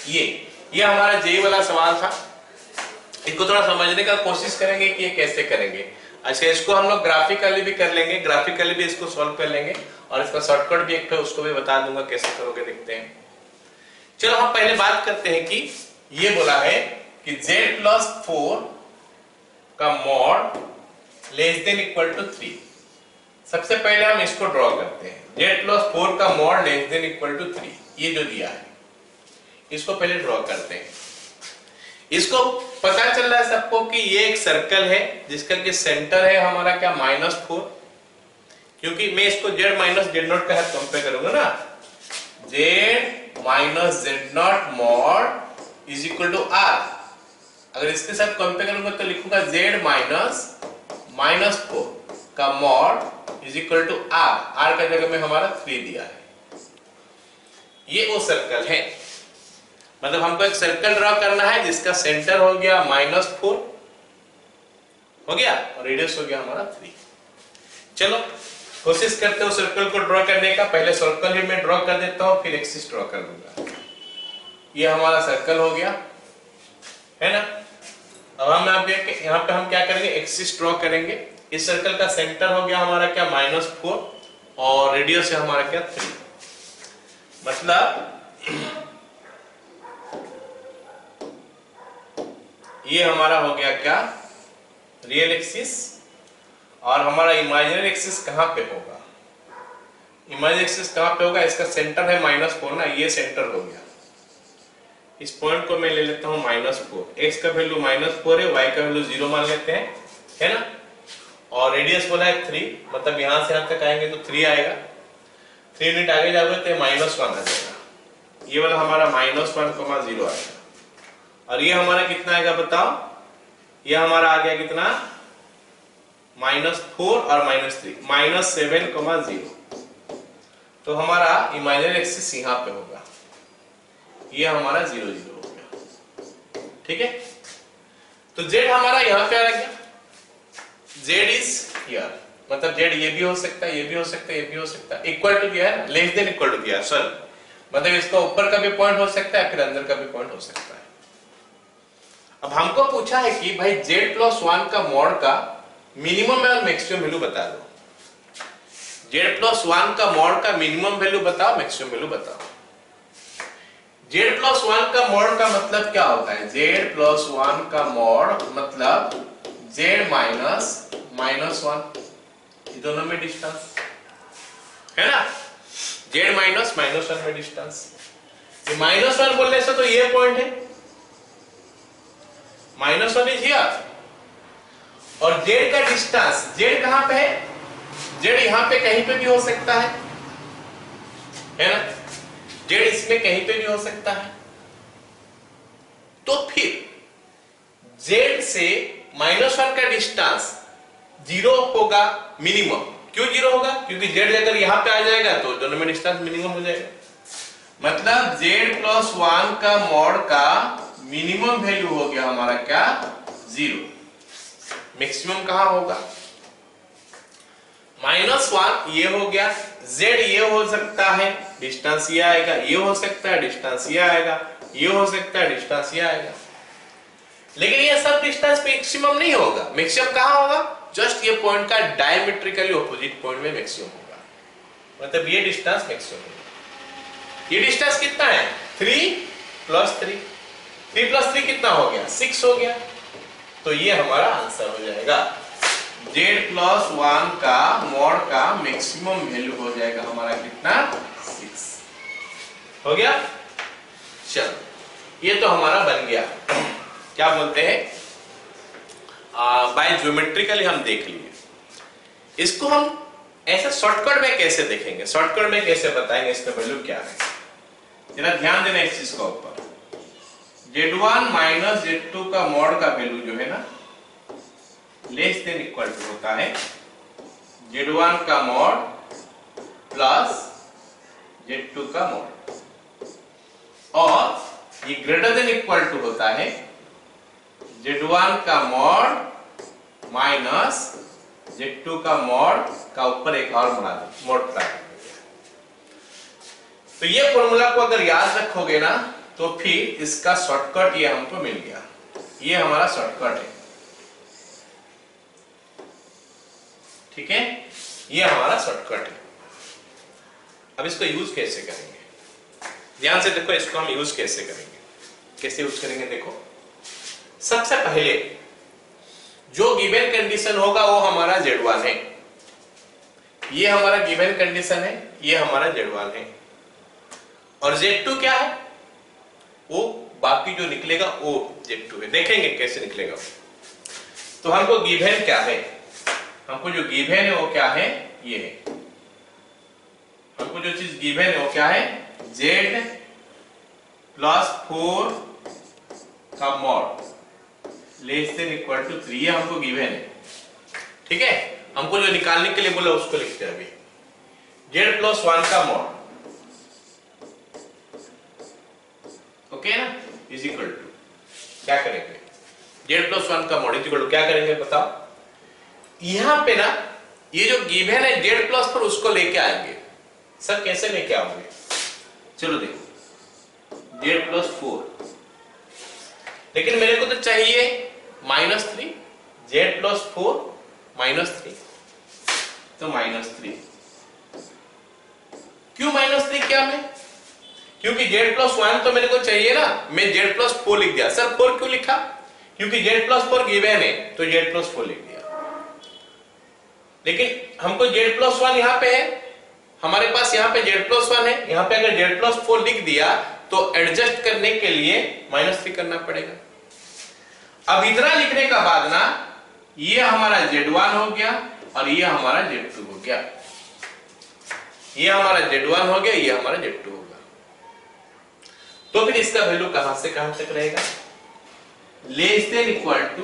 ये हमारा जे वाला सवाल था, इसको थोड़ा समझने का कोशिश करेंगे कि ये कैसे करेंगे। अच्छा, इसको हम लोग ग्राफिकली भी कर लेंगे, ग्राफिकली भी इसको सॉल्व कर लेंगे, और इसका शॉर्टकट भी एक है, उसको भी बता दूंगा कैसे करोगे, देखते हैं। चलो हम पहले बात करते हैं कि ये बोला है कि z+4 का mod less than equal to 3। सबसे पहले हम इसको ड्रॉ करते हैं। z+4 का mod less than equal to 3, ये जो दिया है इसको पहले ड्रॉ करते हैं। इसको पता चल रहा है सबको कि ये एक सर्कल है जिसका कि सेंटर है हमारा क्या -4, क्योंकि मैं इसको z-z0 का कंपेयर करूंगा ना, z-z0 mod is equal to r। अगर इसके साथ कंपेयर करूंगा तो लिखूंगा z-4 का mod is equal to r का जगह में हमारा 3 दिया है। ये वो सर्कल है, मतलब हमको एक सर्कल ड्रॉ करना है जिसका सेंटर हो गया -4 हो गया और रेडियस हो गया हमारा 3। चलो कोशिश करते हो सर्कल को ड्रॉ करने का। पहले सर्कल ही मैं ड्रॉ कर देता हूं, फिर एक्सिस ड्रॉ कर दूंगा। ये हमारा सर्कल हो गया, है ना। अब हम यहाँ पे हम क्या करेंगे, एक्सिस ड्रॉ करेंगे। इस सर्कल का सेंटर हो गया हमारा क्या -4 और रेडियस है हमारा क्या 3। मतलब ये हमारा हो गया क्या रियल एक्सिस, और हमारा इमेजिनरी एक्सिस कहां पे होगा, इमेजिनरी एक्सिस कहां पे होगा, इसका सेंटर है -4 ना, ये सेंटर हो गया। इस पॉइंट को मैं ले लेता हूं -4, x का वैल्यू -4 है, y का वैल्यू 0 मान लेते हैं, है ना। और रेडियस बोला है 3, मतलब यहां से यहां तक आएंगे तो 3 आएगा। 3 यूनिट आगे जाओगे तो -1 आ जाएगा। ये वाला हमारा -1,0 आएगा। और ये हमारा कितना आएगा बताओ, ये हमारा आ गया कितना, -4 और -3, -7,0। तो हमारा इमेजिनरी एक्सिस यहां पे होगा, ये हमारा 0 0 हो गया। ठीक है, तो z हमारा यहां पे आ गया, z इज हियर, मतलब z ये भी हो सकता है, ये भी हो सकता है, ये भी हो सकता है। इक्वल टू दिया है, लेस देन इक्वल टू दिया है, सर मतलब इसका ऊपर का भी पॉइंट हो सकता है, फिर अंदर का भी पॉइंट हो सकता है। अब हमको पूछा है कि भाई z+1 का मॉड का मिनिमम और मैक्सिमम वैल्यू बता दो। z+1 का मॉड का मिनिमम वैल्यू बताओ, मैक्सिमम वैल्यू बताओ। z+1 का मॉड का मतलब क्या होता है, z+1 का मॉड मतलब z -1, ये दोनों में डिस्टेंस है ना, z -1 में डिस्टेंस। ये -1 बोलने से तो ये पॉइंट है, -1 इज हियर, और z का डिस्टेंस, z कहां पे है, z यहां पे कहीं पे भी हो सकता है ना, z इसमें कहीं पे भी हो सकता है। तो फिर z से -1 का डिस्टेंस 0 होगा मिनिमम। क्यों 0 होगा, क्योंकि z अगर यहां पे आ जाएगा तो दोनों में डिस्टेंस मिनिमम हो जाएगा। मतलब z+1 का मॉड का मिनिमम वैल्यू हो गया हमारा क्या 0। मैक्सिमम कहां होगा, -1 ये हो गया, z ये हो सकता है, डिस्टेंस ये आएगा, ये हो सकता है, डिस्टेंस ये आएगा, ये हो सकता है, डिस्टेंस ये आएगा। लेकिन ये सब डिस्टेंस मैक्सिमम नहीं होगा। मैक्सिमम कहां होगा? जस्ट ये पॉइंट का डायमेट्रिकली ऑपोजिट पॉइंट में मैक्सिमम होगा, मतलब ये डिस्टेंस मैक्सिमम होगा। ये डिस्टेंस कितना है? 3 + 3, 3 + 3 कितना हो गया? 6 हो गया। तो ये हमारा आंसर हो जाएगा। Z+1 का मॉड का मैक्सिमम वैल्यू हो जाएगा हमारा कितना? 6 हो गया। चलो ये तो हमारा बन गया। क्या बोलते हैं, बाय ज्योमेट्रिकली हम देख लिए। इसको हम ऐसे शॉर्टकट में कैसे देखेंगे, शॉर्टकट में कैसे बताएंगे इसका वैल्यू क्या है? जरा ध्यान देना इस चीज का ऊपर। Z1 - Z2 का मॉड का वैल्यू जो है ना लेस देन इक्वल टू होता है Z1 का मॉड प्लस Z2 का मॉड, और ये ग्रेटर देन इक्वल टू होता है Z1 का मॉड माइनस Z2 का मॉड का ऊपर एक और मल्टीप्लाई। तो ये फॉर्मूला को अगर याद रखोगे ना तो फिर इसका शॉर्टकट ये हमको मिल गया। ये हमारा शॉर्टकट है, ठीक है, ये हमारा शॉर्टकट है। अब इसको यूज कैसे करेंगे? ध्यान से देखो, इसको हम यूज कैसे करेंगे, कैसे यूज करेंगे देखो। सबसे पहले जो गिवन कंडीशन होगा वो हमारा Z1 है, ये हमारा गिवन कंडीशन है, ये हमारा Z1 है, और Z2 क्या है? वो बाकी जो निकलेगा वो Z2 है। देखेंगे कैसे निकलेगा। तो हमको गिवन क्या है, हमको जो गिवन है वो क्या है? ये है। हमको जो चीज गिवन है वो क्या है? Z+4 का mod less than equal to 3, ये हमको गिवन है, ठीक है। हमको जो निकालने के लिए बोला उसको लिखते हैं अभी। Z+1 का मॉड, ओके ना, इज इक्वल टू क्या करेंगे? Z+1 का मॉड इज इक्वल टू क्या करेंगे बताओ? यहां पे ना ये जो गिवन है Z+4 उसको लेके आएंगे। सर कैसे लेके आओगे? चलो देखो, Z+4, लेकिन मेरे को तो चाहिए -3, Z+4 -3, तो -3। क्यों -3 क्या मैं? क्योंकि Z+1 तो मेरे को चाहिए ना, मैं Z+4 लिख दिया। सर 4 क्यों लिखा? क्योंकि Z+4 गिवन है तो Z+4 लिख दिया। लेकिन हमको Z+1 यहां पे है, हमारे पास यहां पे Z+1 है, यहां पे अगर Z+4 लिख दिया तो एडजस्ट करने के लिए -3 करना पड़ेगा। अब इतना लिखने का बाद ना ये हमारा Z1 हो गया और ये हमारा Z2 हो गया, ये हमारा Z1 हो गया, ये हमारा Z2 होगा। तो फिर इसका वैल्यू कहां से कहां तक रहेगा? लेस देन इक्वल टू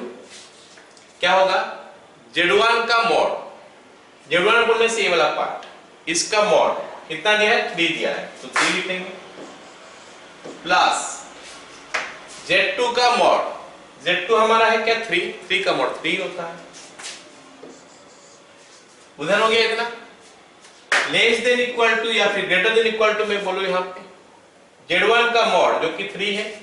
क्या होगा? Z1 का मॉड, Z1 बोलने से ये वाला पार्ट, इसका मॉड कितना दिया है? 3 दिया है, तो 3 लिखेंगे, प्लस Z2 का मॉड, Z2 हमारा है क्या? 3 का मॉड 3 होता है। उधर हो गया इतना। लेस देन इक्वल टू या फिर ग्रेटर देन इक्वल टू मैं बोलूं यहां पे Z1 का मॉड जो कि 3 है,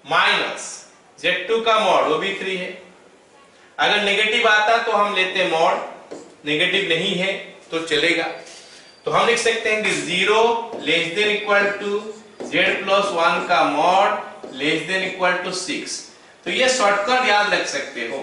माइनस Z2 का मॉड वो भी 3 है। अगर नेगेटिव आता तो हम लेते मॉड, नेगेटिव नहीं है तो चलेगा। तो हम लिख सकते हैं कि 0 less than equal to Z+1 का mod less than equal to 6। तो ये शॉर्टकट याद रख सकते हो।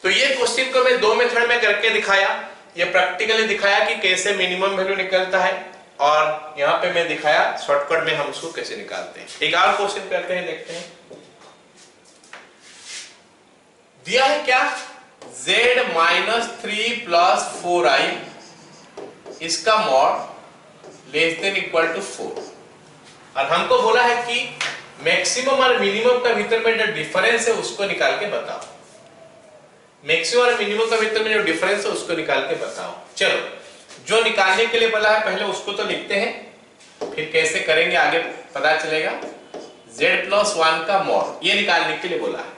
तो ये क्वेश्चन को मैं 2 मेथड में करके दिखाया। ये प्रैक्टिकली दिखाया कि कैसे मिनिमम वैल्यू निकलता है, और यहाँ पे मैं दिखाया शॉर्टकट में हम उसको कैसे निकालते हैं। एक और क्वेश्चन करते हैं, देखते हैं। दिया है क्या? Z-3 + 4i इसका mod less than equal to 4, और हमको बोला है कि मैक्सिमम और मिनिमम का भीतर में जो डिफरेंस है उसको निकाल के बताओ। मैक्सिमम और मिनिमम का भीतर में जो डिफरेंस है उसको निकाल के बताओ। चलो, जो निकालने के लिए बोला है पहले उसको तो लिखते हैं, फिर कैसे करेंगे आगे पता चलेगा। Z+1 का मॉड ये निकालने के लिए बोला है।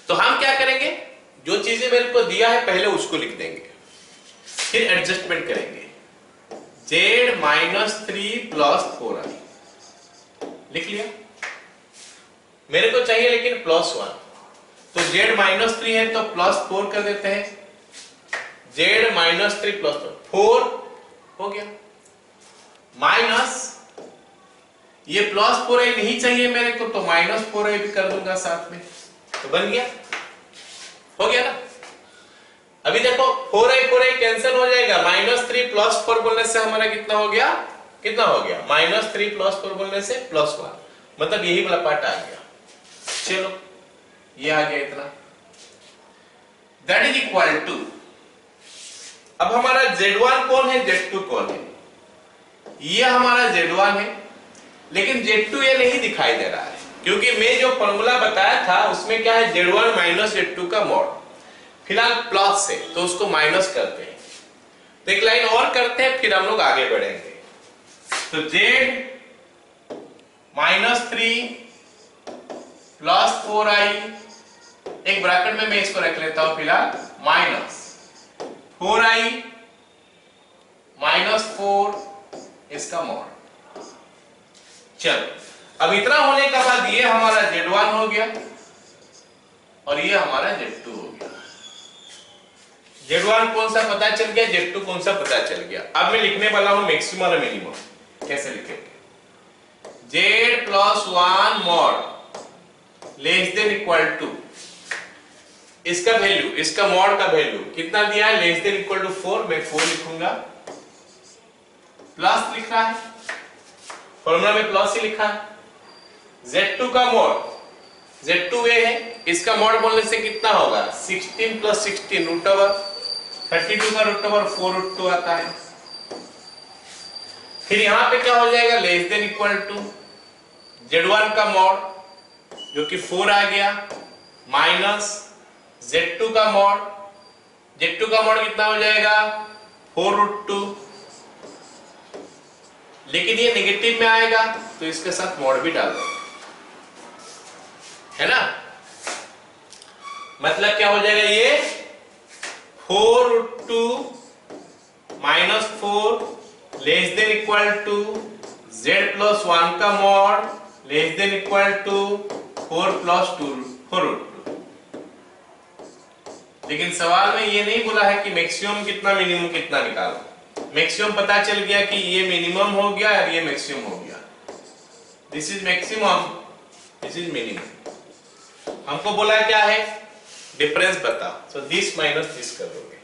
तो हम क्या करेंगे, जो चीजें मेरे को दिया है पहले उसको लिख देंगे, फिर एडजस्टमेंट करेंगे। Z-3 + 4i लिख लिया। मेरे को चाहिए लेकिन +1, तो z -3 है तो +4 कर देते हैं। z -3 +4 हो गया, माइनस ये +4a नहीं चाहिए मेरे को तो -4a भी कर दूंगा साथ में, तो बन गया, हो गया ना। अभी देखो 4a कैंसिल हो जाएगा, -3 +4 बोलने से हमारा कितना हो गया, कितना हो गया, -3 +4 बोलने से +1, मतलब यही वाला पार्ट आ गया। चलो ये आ गया इतना, दैट इज इक्वल टू, अब हमारा Z1 कौन है, Z2 कौन है, ये हमारा Z1 है, लेकिन Z2 ये नहीं दिखाई दे रहा है, क्योंकि मैं जो फॉर्मूला बताया था उसमें क्या है, Z1 - Z2 का मॉड, फिलहाल प्लस है तो उसको माइनस करते हैं, तो एक लाइन और करते हैं फिर हम लोग आगे बढ़ेंगे। तो Z -3 +4i, एक ब्रैकेट में मैं इसको रख लेता हूं फिलहाल, -4i -4 इसका मॉड। चलो अब इतना होने के बाद ये हमारा Z1 हो गया और ये हमारा Z2 हो गया। Z1 कौन सा पता चल गया, Z2 कौन सा पता चल गया। अब मैं लिखने वाला हूं मैक्सिमम और मिनिमम, कैसे लिखेंगे, Z +1 mod less than equal to, इसका वैल्यू, इसका मॉड का वैल्यू कितना दिया है, लेस देन इक्वल टू 4, मैं 4 लिखूंगा, प्लस लिख रहा है, फॉर्मूला में प्लस ही लिखा है। Z2 का मॉड, Z2 ये है, इसका मॉड बोलने से कितना होगा, 16 + 16 √32 का √4 आता है। फिर यहां पे क्या हो जाएगा, less than equal to Z1 का मॉड जो कि 4 आ गया, माइनस Z2 का मॉड, Z2 का मॉड कितना हो जाएगा, 4√2, लेकिन ये नेगेटिव में आएगा तो इसके साथ मॉड भी डाल देंगे, है ना। मतलब क्या हो जाएगा, ये 4√2 -4 less than equal to Z +1 का mod less than equal to 4 + 2 4√2। लेकिन सवाल में ये नहीं बोला है कि मैक्सिमम कितना मिनिमम कितना निकालो। मैक्सिमम पता चल गया कि ये मिनिमम हो गया और ये मैक्सिमम हो गया, this is maximum, this is minimum. हमको बोला क्या है, डिफरेंस बता, सो दिस माइनस दिस कर दोगे,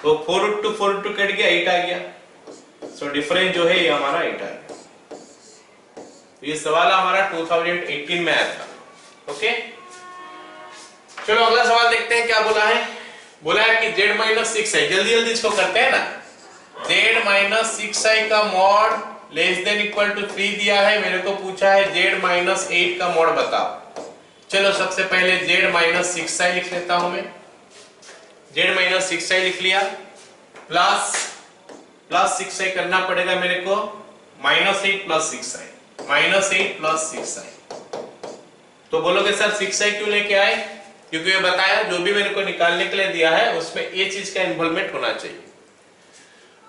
तो 4√2 4√2 कट गया, 8 आ गया, सो डिफरेंस जो है ये हमारा 8 आ गया। तो ये सवाल हमारा 2018 में आया था, ओके। चलो अगला सवाल देखते हैं क्या बोला है। बोला है कि Z -6i, जल्दी जल्दी इसको करते हैं ना। Z -6i का mod less than equal to 3 दिया है, मेरे को पूछा है Z -8 का मॉड बताओ। चलो सबसे पहले Z -6i लिख लेता हूं मैं, Z -6i लिख लिया, प्लस 6i करना पड़ेगा मेरे को, -8 + 6i, -8 + 6i। तो बोलोगे सर 6i क्यों लेके आए, क्योंकि ये बताया जो भी मेरे को निकालने के लिए दिया है उसमें ये चीज का इन्वॉल्वमेंट होना चाहिए।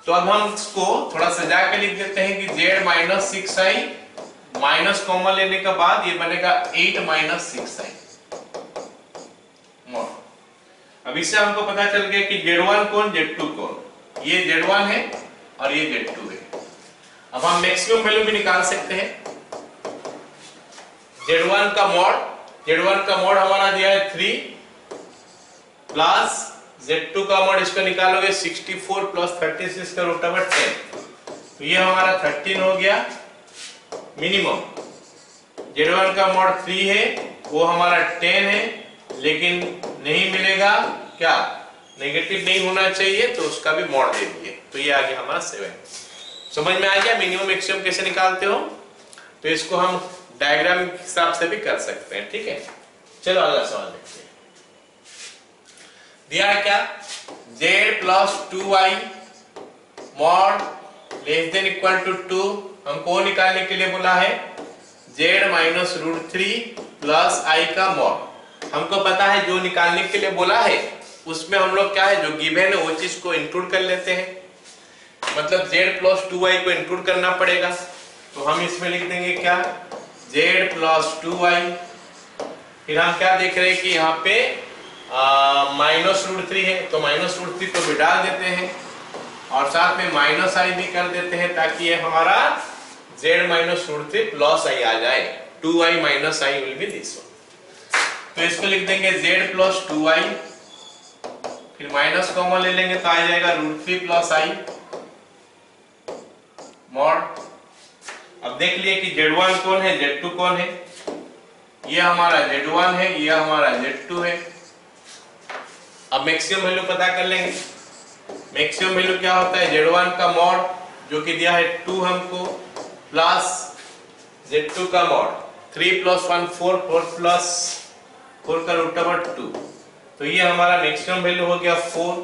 तो अब हम इसको थोड़ा सजा के लिख देते हैं कि Z -6i, माइनस कॉमन लेने के बाद ये बनेगा 8 - 6i। अब इससे हमको पता चल गया कि Z1 कौन, Z2 कौन, ये Z1 है और ये Z2 है। अब हम मैक्सिमम वैल्यू भी निकाल सकते हैं। Z1 का मॉड हमारा दिया है 3 प्लस Z2 का मॉड, इसका निकालोगे 64 + 36 का √10, तो ये हमारा 13 हो गया मिनिमम। Z1 का मॉड 3 है, वो हमारा 10 है, लेकिन नहीं मिलेगा, क्या नेगेटिव नहीं होना चाहिए, तो उसका भी मॉड दे दिए, तो ये आ गया हमारा 7। समझ में आ गया मिनिमम मैक्सिमम कैसे निकालते हो। तो इसको हम डायग्राम के हिसाब से भी कर सकते हैं, ठीक है। चलो अगला सवाल देखते हैं। दिया है क्या, Z + 2i mod less than equal to 2, हमको निकालने के लिए बोला है Z -√3 + i का मॉड। हमको पता है जो निकालने के लिए बोला है उसमें हम लोग क्या है, जो गिवन है वो चीज को इंक्लूड कर लेते हैं, मतलब Z + 2i को इंक्लूड करना पड़ेगा। तो हम इसमें लिख देंगे क्या, z प्लस 2y। फिर हम क्या देख रहे हैं कि यहाँ पे -√3 है, तो -√3 को भी डाल देते हैं और साथ में -i भी कर देते हैं ताकि ये हमारा z -√3 प्लस i आ जाए। 2y - i will be this one. तो इसको लिख देंगे z प्लस 2y, फिर माइनस कॉमन ले लेंगे तो आ जाएगा √3 प्लस i मॉड। अब देख लिए कि z1 कौन है, z2 कौन है। ये हमारा z1 है, ये हमारा z2 है। अब मैक्सिमम वैल्यू पता कर लेंगे। मैक्सिमम वैल्यू क्या होता है, z1 का मॉड जो कि दिया है 2 हमको, प्लस z2 का मॉड 3 + 1 4, 4 + 4 का √2। तो ये हमारा मैक्सिमम वैल्यू हो गया 4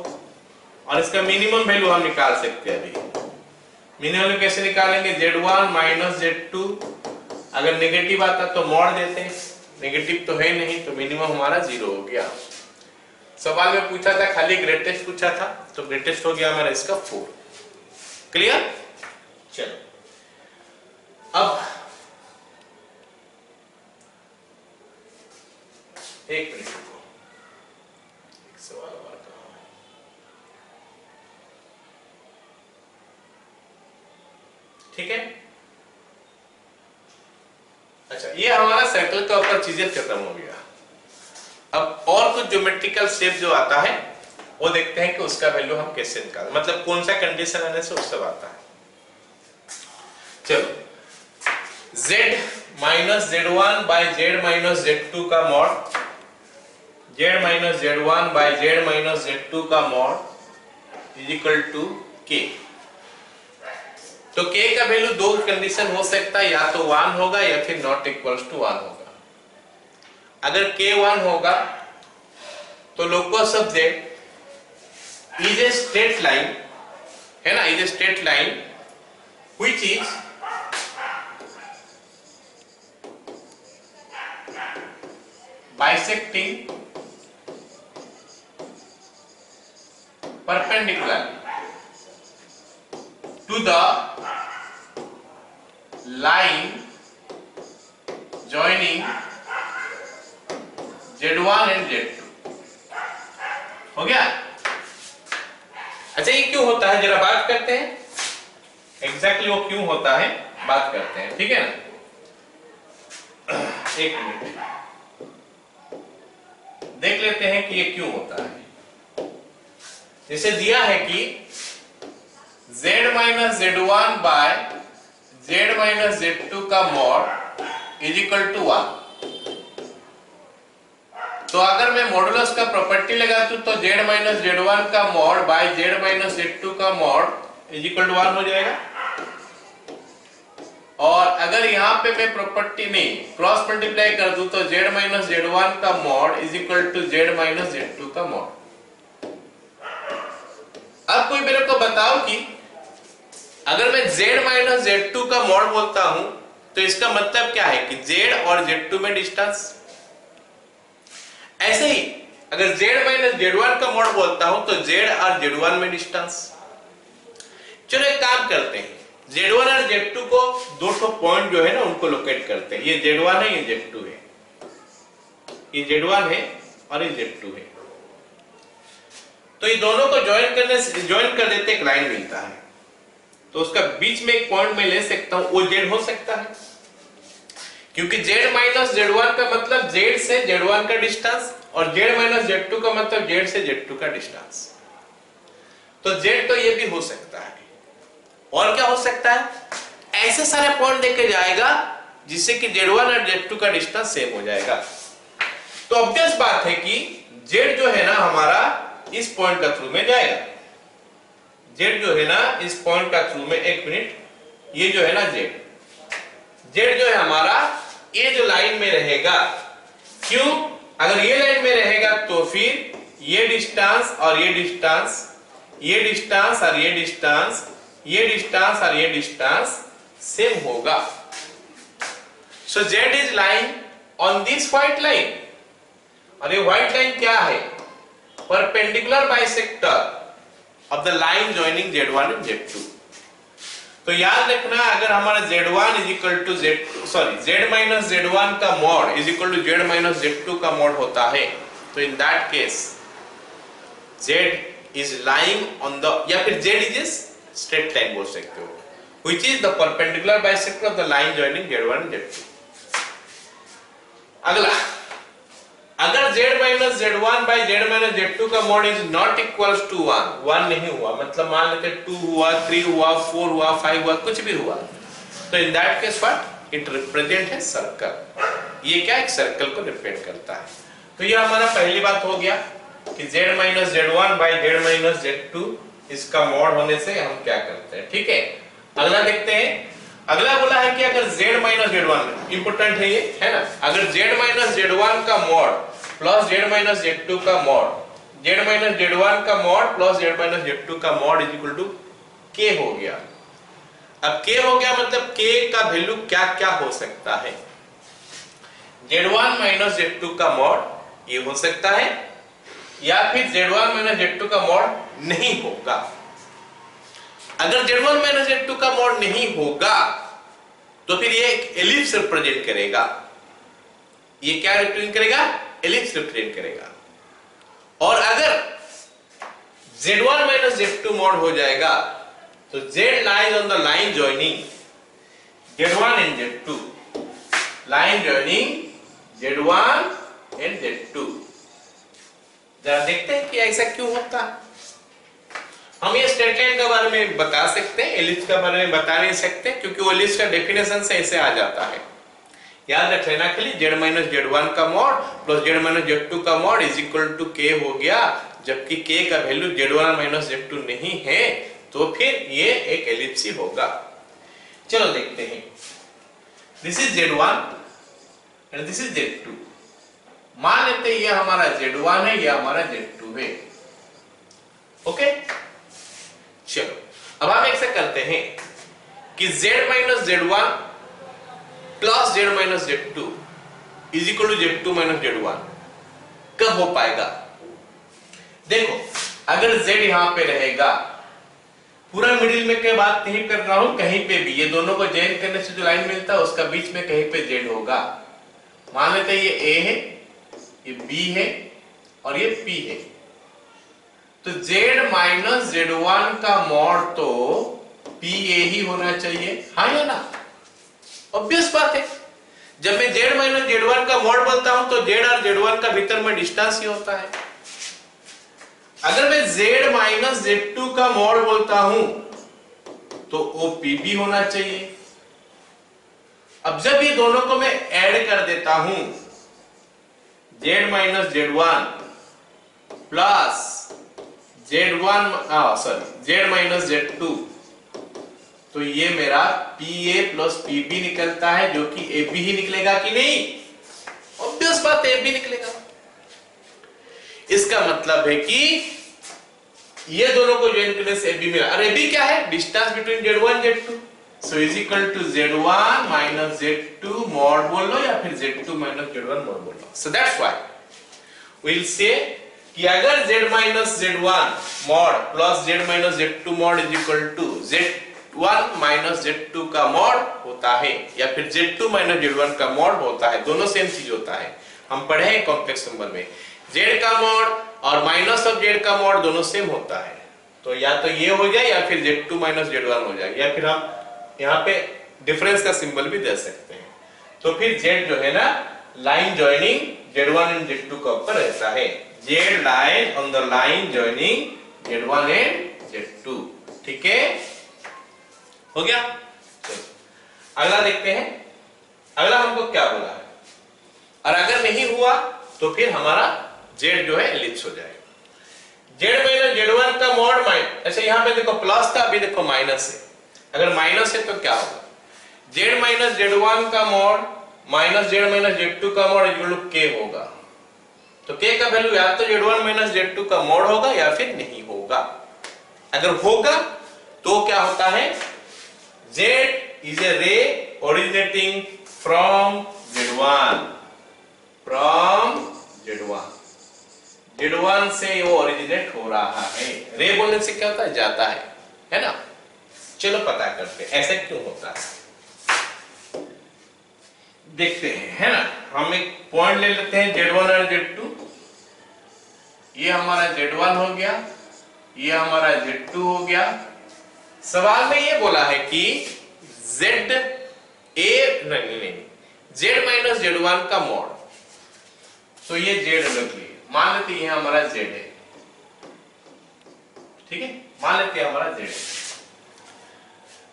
और इसका मिनिमम वैल्यू हम निकाल सकते हैं। अभी मिनिमम वैल्यू कैसे निकालेंगे, z1 - z2, अगर नेगेटिव आता तो मॉड देते हैं, नेगेटिव तो है नहीं तो मिनिमम हमारा 0 हो गया। सवाल में पूछा था खाली ग्रेटेस्ट पूछा था, तो ग्रेटेस्ट हो गया हमारा इसका 4। क्लियर। चलो अब एक मिनट रुको, एक सवाल और कहा है। ठीक है, अच्छा ये हमारा सर्कल के ऊपर चीजें खत्म हो गया। अब और कुछ ज्योमेट्रिकल शेप जो आता है वो देखते हैं कि उसका वैल्यू हम कैसे निकालें, मतलब कौन सा कंडीशन आने से उससे आता है। चलो z - z1 / z - z2 का mod, z - z1 / z - z2 का मॉड = k। तो k का वैल्यू दो कंडीशन हो सकता है, या तो 1 होगा या फिर ≠ 1 होगा। अगर k 1 होगा तो locus of z is a straight line, है ना, is a straight line which is bisecting perpendicularly to the line joining z1 and z2। हो गया। अच्छा ये क्यों होता है जरा बात करते हैं, एग्जैक्टली वो क्यों होता है बात करते हैं, ठीक है ना। एक मिनट देख लेते हैं कि ये क्यों होता है। जैसे दिया है कि z - z1 / z - z2 का मॉड = 1। तो अगर मैं मॉडुलस का प्रॉपर्टी लगा दूं तो z - z1 का मॉड बाय z - z2 का मॉड = 1 हो जाएगा। और अगर यहां पे मैं प्रॉपर्टी नहीं क्रॉस मल्टीप्लाई कर दूं तो z - z1 का मॉड = z - z2 का मॉड। अब कोई मेरे को बताओ कि अगर मैं z - z2 का मॉड बोलता हूं तो इसका मतलब क्या है कि z और z2 में डिस्टेंस। ऐसे ही अगर z - z1 का मॉड बोलता हूं तो z और z1 में डिस्टेंस। चलो एक काम करते हैं, z1 और z2 को दो ठो पॉइंट जो है ना उनको लोकेट करते हैं। ये z1 है, ये z2 है, ये z1 है और ये z2 है। तो ये दोनों को ज्वाइन कर देते एक लाइन मिलता है, तो उसका बीच में एक पॉइंट मैं ले सकता हूं, वो z हो सकता है, क्योंकि z - z1 का मतलब z से z1 का डिस्टेंस और z - z2 का मतलब z से z2 का डिस्टेंस। तो z तो ये भी हो सकता है। और क्या हो सकता है, ऐसे सारे पॉइंट लेके जाएगा जिससे कि z1 और z2 का डिस्टेंस सेम हो जाएगा। तो ऑब्वियस बात है कि z जो है ना हमारा इस पॉइंट का थ्रू में जाएगा। z जो है ना इस पॉइंट का थ्रू में, एक मिनट, ये जो है ना z जो है हमारा ये जो लाइन में रहेगा। क्यों, अगर ये लाइन में रहेगा तो फिर ये डिस्टेंस और ये डिस्टेंस, ये डिस्टेंस और ये डिस्टेंस, ये डिस्टेंस और ये डिस्टेंस सेम होगा। So z is line on this white line, और ये व्हाइट लाइन क्या है, perpendicular bisector of the line joining z1 and z2। तो याद रखना, अगर हमारा Z1 is equal to Z minus Z1 का mod is equal to Z minus Z2 का मॉड होता है, तो in that case Z is lying on the, या फिर Z is a straight line बोल सकते हो, which is the perpendicular bisector of the line joining Z1 and Z2. अगला, अगर Z minus Z1 by Z minus Z2 का mod is not equals to 1 नहीं हुआ, मतलब मान लेते 2 हुआ, 3 हुआ, 4 हुआ, 5 हुआ, कुछ भी हुआ, तो in that case what it represent है सर्कल। ये क्या एक सर्कल को रिप्रेजेंट करता है। तो ये हमारा पहली बात हो गया कि Z minus Z1 by Z minus Z2 इसका मॉड होने से हम क्या करते हैं, ठीक है। अगला देखते हैं, अगला बोला है कि अगर Z माइनस Z1 इंपोर्टेंट है ये, है ना, अगर Z माइनस Z1 का mod plus Z minus Z2 का मॉड, Z माइनस Z1 का mod plus Z minus Z2 का mod is equal to K हो गया। अब K हो गया मतलब K का वैल्यू क्या क्या हो सकता है, Z1 माइनस Z2 का मॉड ये हो सकता है, या फिर Z1 माइनस Z2 का मॉड नहीं होगा। अगर Z1 माइनस Z2 का मॉड नहीं होगा तो फिर ये एक एलिप्स रिप्रेजेंट करेगा। ये क्या रिप्रेजेंट करेगा, एलिप्स रिप्रेजेंट करेगा। और अगर Z1 माइनस Z2 मॉड हो जाएगा तो Z lies on the line joining Z1 and Z2, line joining Z1 and Z2। जरा देखते हैं कि ऐसा क्यों होता है। हम ये स्ट्रेट लाइन के बारे में बता सकते हैं, एलिप्स के बारे में बता नहीं सकते, क्योंकि वो एलिप्स का डेफिनेशन से ऐसे आ जाता है। याद रख लेना के लिए Z माइनस Z1 का mod plus Z minus Z2 का mod is equal to K हो गया, जबकि K का वैल्यू Z1 माइनस Z2 नहीं है, तो फिर ये एक एलिप्स ही होगा। चलो देखते हैं, this is Z1 and this is Z2। मान लेते हैं ये हमारा Z1 है, ये हमारा Z2 है, ओके। चलो अब हम ऐसा करते हैं कि Z minus Z1 plus Z minus Z2 is equal to Z2 minus Z1 कब हो पाएगा। देखो अगर Z यहां पे रहेगा, पूरा मिडिल में के बात नहीं कर रहा हूं, कहीं पे भी ये दोनों को जॉइन करने से जो लाइन मिलता है उसका बीच में कहीं पे Z होगा। मान लेते हैं ये A है, ये B है और ये P है, तो Z माइनस Z1 का मॉड तो PA ही होना चाहिए, हाँ या ना, ऑब्वियस बात है। जब मैं Z माइनस Z1 का मॉड बोलता हूं तो Z और Z1 का भीतर में डिस्टेंस ही होता है। अगर मैं Z माइनस Z2 का मॉड बोलता हूं तो वो PB होना चाहिए। अब जब ये दोनों को मैं ऐड कर देता हूं, Z minus Z1 plus Z minus Z2, तो ये मेरा PA प्लस PB निकलता है, जो कि AB ही निकलेगा कि नहीं, ऑब्वियस बात है AB निकलेगा। इसका मतलब है कि ये दोनों को ज्वाइन करने से AB मिला, और AB क्या है, distance between Z1 Z2, so is equal to Z1 minus Z2 mod बोल लो या फिर Z2 माइनस Z1 मॉड बोल लो। So that's why we will say कि अगर Z minus Z1 mod plus Z minus Z2 mod is equal to Z1 minus Z2 का मॉड होता है, या फिर Z2 माइनस Z1 का मॉड होता है, दोनों सेम चीज होता है। हम पढ़े हैं कॉम्प्लेक्स नंबर में, Z का मॉड और माइनस ऑफ Z का मॉड दोनों सेम होता है, तो या तो ये हो जाए या फिर Z2 माइनस Z1 हो जाए, या फिर हम यहाँ पे डिफरेंस का सिंबल भी दे सकते हैं। तो फिर Z जो है ना, line joining Z1 and Z2 का ऊपर रहता है, Z line on the line joining Z1 and Z2, ठीक है, हो गया। अगला देखते हैं, अगला हमको क्या बोला है, और अगर नहीं हुआ तो फिर हमारा Z जो है एलिप्स हो जाएगा। Z माइनस Z1 का मॉड माइनस, अच्छा यहाँ पे देखो प्लस था, अभी देखो माइनस है, अगर माइनस है तो क्या होगा, Z माइनस Z1 का mod minus Z minus Z2 का मॉड इक्वल टू K होगा। तो K का वैल्यू या तो Z1 माइनस Z2 का मॉड होगा या फिर नहीं होगा। अगर होगा तो क्या होता है, Z is a ray originating from Z1, Z1 से वो ओरिजिनेट हो रहा है। रे बोलने से क्या होता है, जाता है ना। चलो पता करते हैं ऐसे क्यों होता है, देखते हैं, है ना। हम एक पॉइंट ले लेते हैं Z1 और Z2, ये हमारा Z1 हो गया, ये हमारा Z2 हो गया। सवाल में ये बोला है कि Z माइनस Z1 का मॉड, तो ये Z रख लिए, मान लेते हैं हमारा Z है, ठीक है, मान लेते हैं हमारा Z है।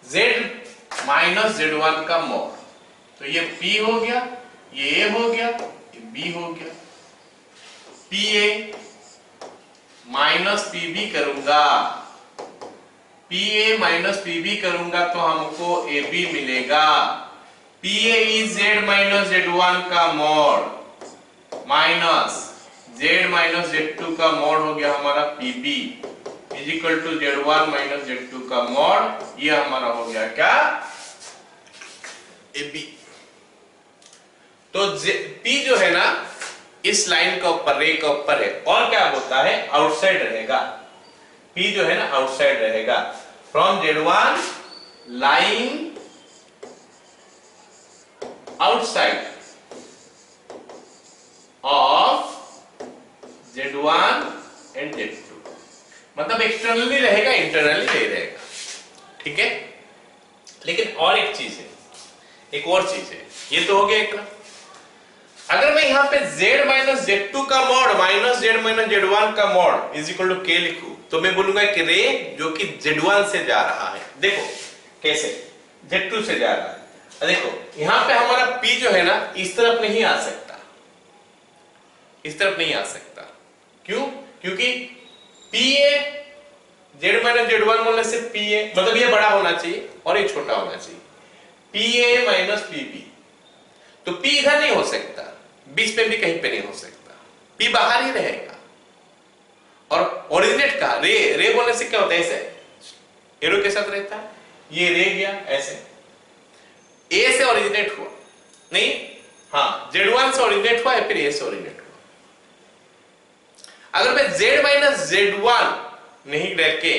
Z माइनस Z1 का मॉड, तो ये P हो गया, ये A हो गया, ये B हो गया। PA माइनस PB करूंगा, PA माइनस PB करूंगा तो हमको AB मिलेगा। PA is Z minus Z1 का mod minus Z minus Z2 का मॉड हो गया हमारा PB is equal to Z1 minus Z2 का मॉड, ये हमारा हो गया क्या, AB। तो P जो है ना इस लाइन का ऊपर, रे का ऊपर है, और क्या होता है आउटसाइड रहेगा, P जो है ना आउटसाइड रहेगा from Z1 line outside of Z1 and Z2, मतलब एक्सटर्नली रहेगा, इंटरनली नहीं रहेगा, ठीक है। लेकिन और एक चीज है, एक और चीज है, ये तो हो गया एक। अगर मैं यहां पे Z माइनस Z2 का mod minus Z minus Z1 का mod is equal to K लिखूं, तो मैं बोलूंगा कि रे जो कि Z1 से जा रहा है, देखो कैसे Z2 से जा रहा है, देखो यहां पे हमारा P जो है ना इस तरफ नहीं आ सकता, इस तरफ नहीं आ सकता, क्यों, क्योंकि PA Z माइनस Z1 बोलने से PA मतलब ये बड़ा होना चाहिए और ये छोटा होना चाहिए, PA माइनस PB, तो P इधर नहीं हो सकता, बीच में भी कहीं पे नहीं हो सकता, P बाहर ही रहेगा। और ओरिजिनेट का रे बोलने से क्या होता है, ऐसे एरो के साथ रहता है, ये रे गया ऐसे, A से ओरिजिनेट हुआ नहीं, हाँ Z1 से ओरिजिनेट हुआ या फिर A से ओरिजिनेट हुआ। अगर मैं Z माइनस Z1 नहीं रख के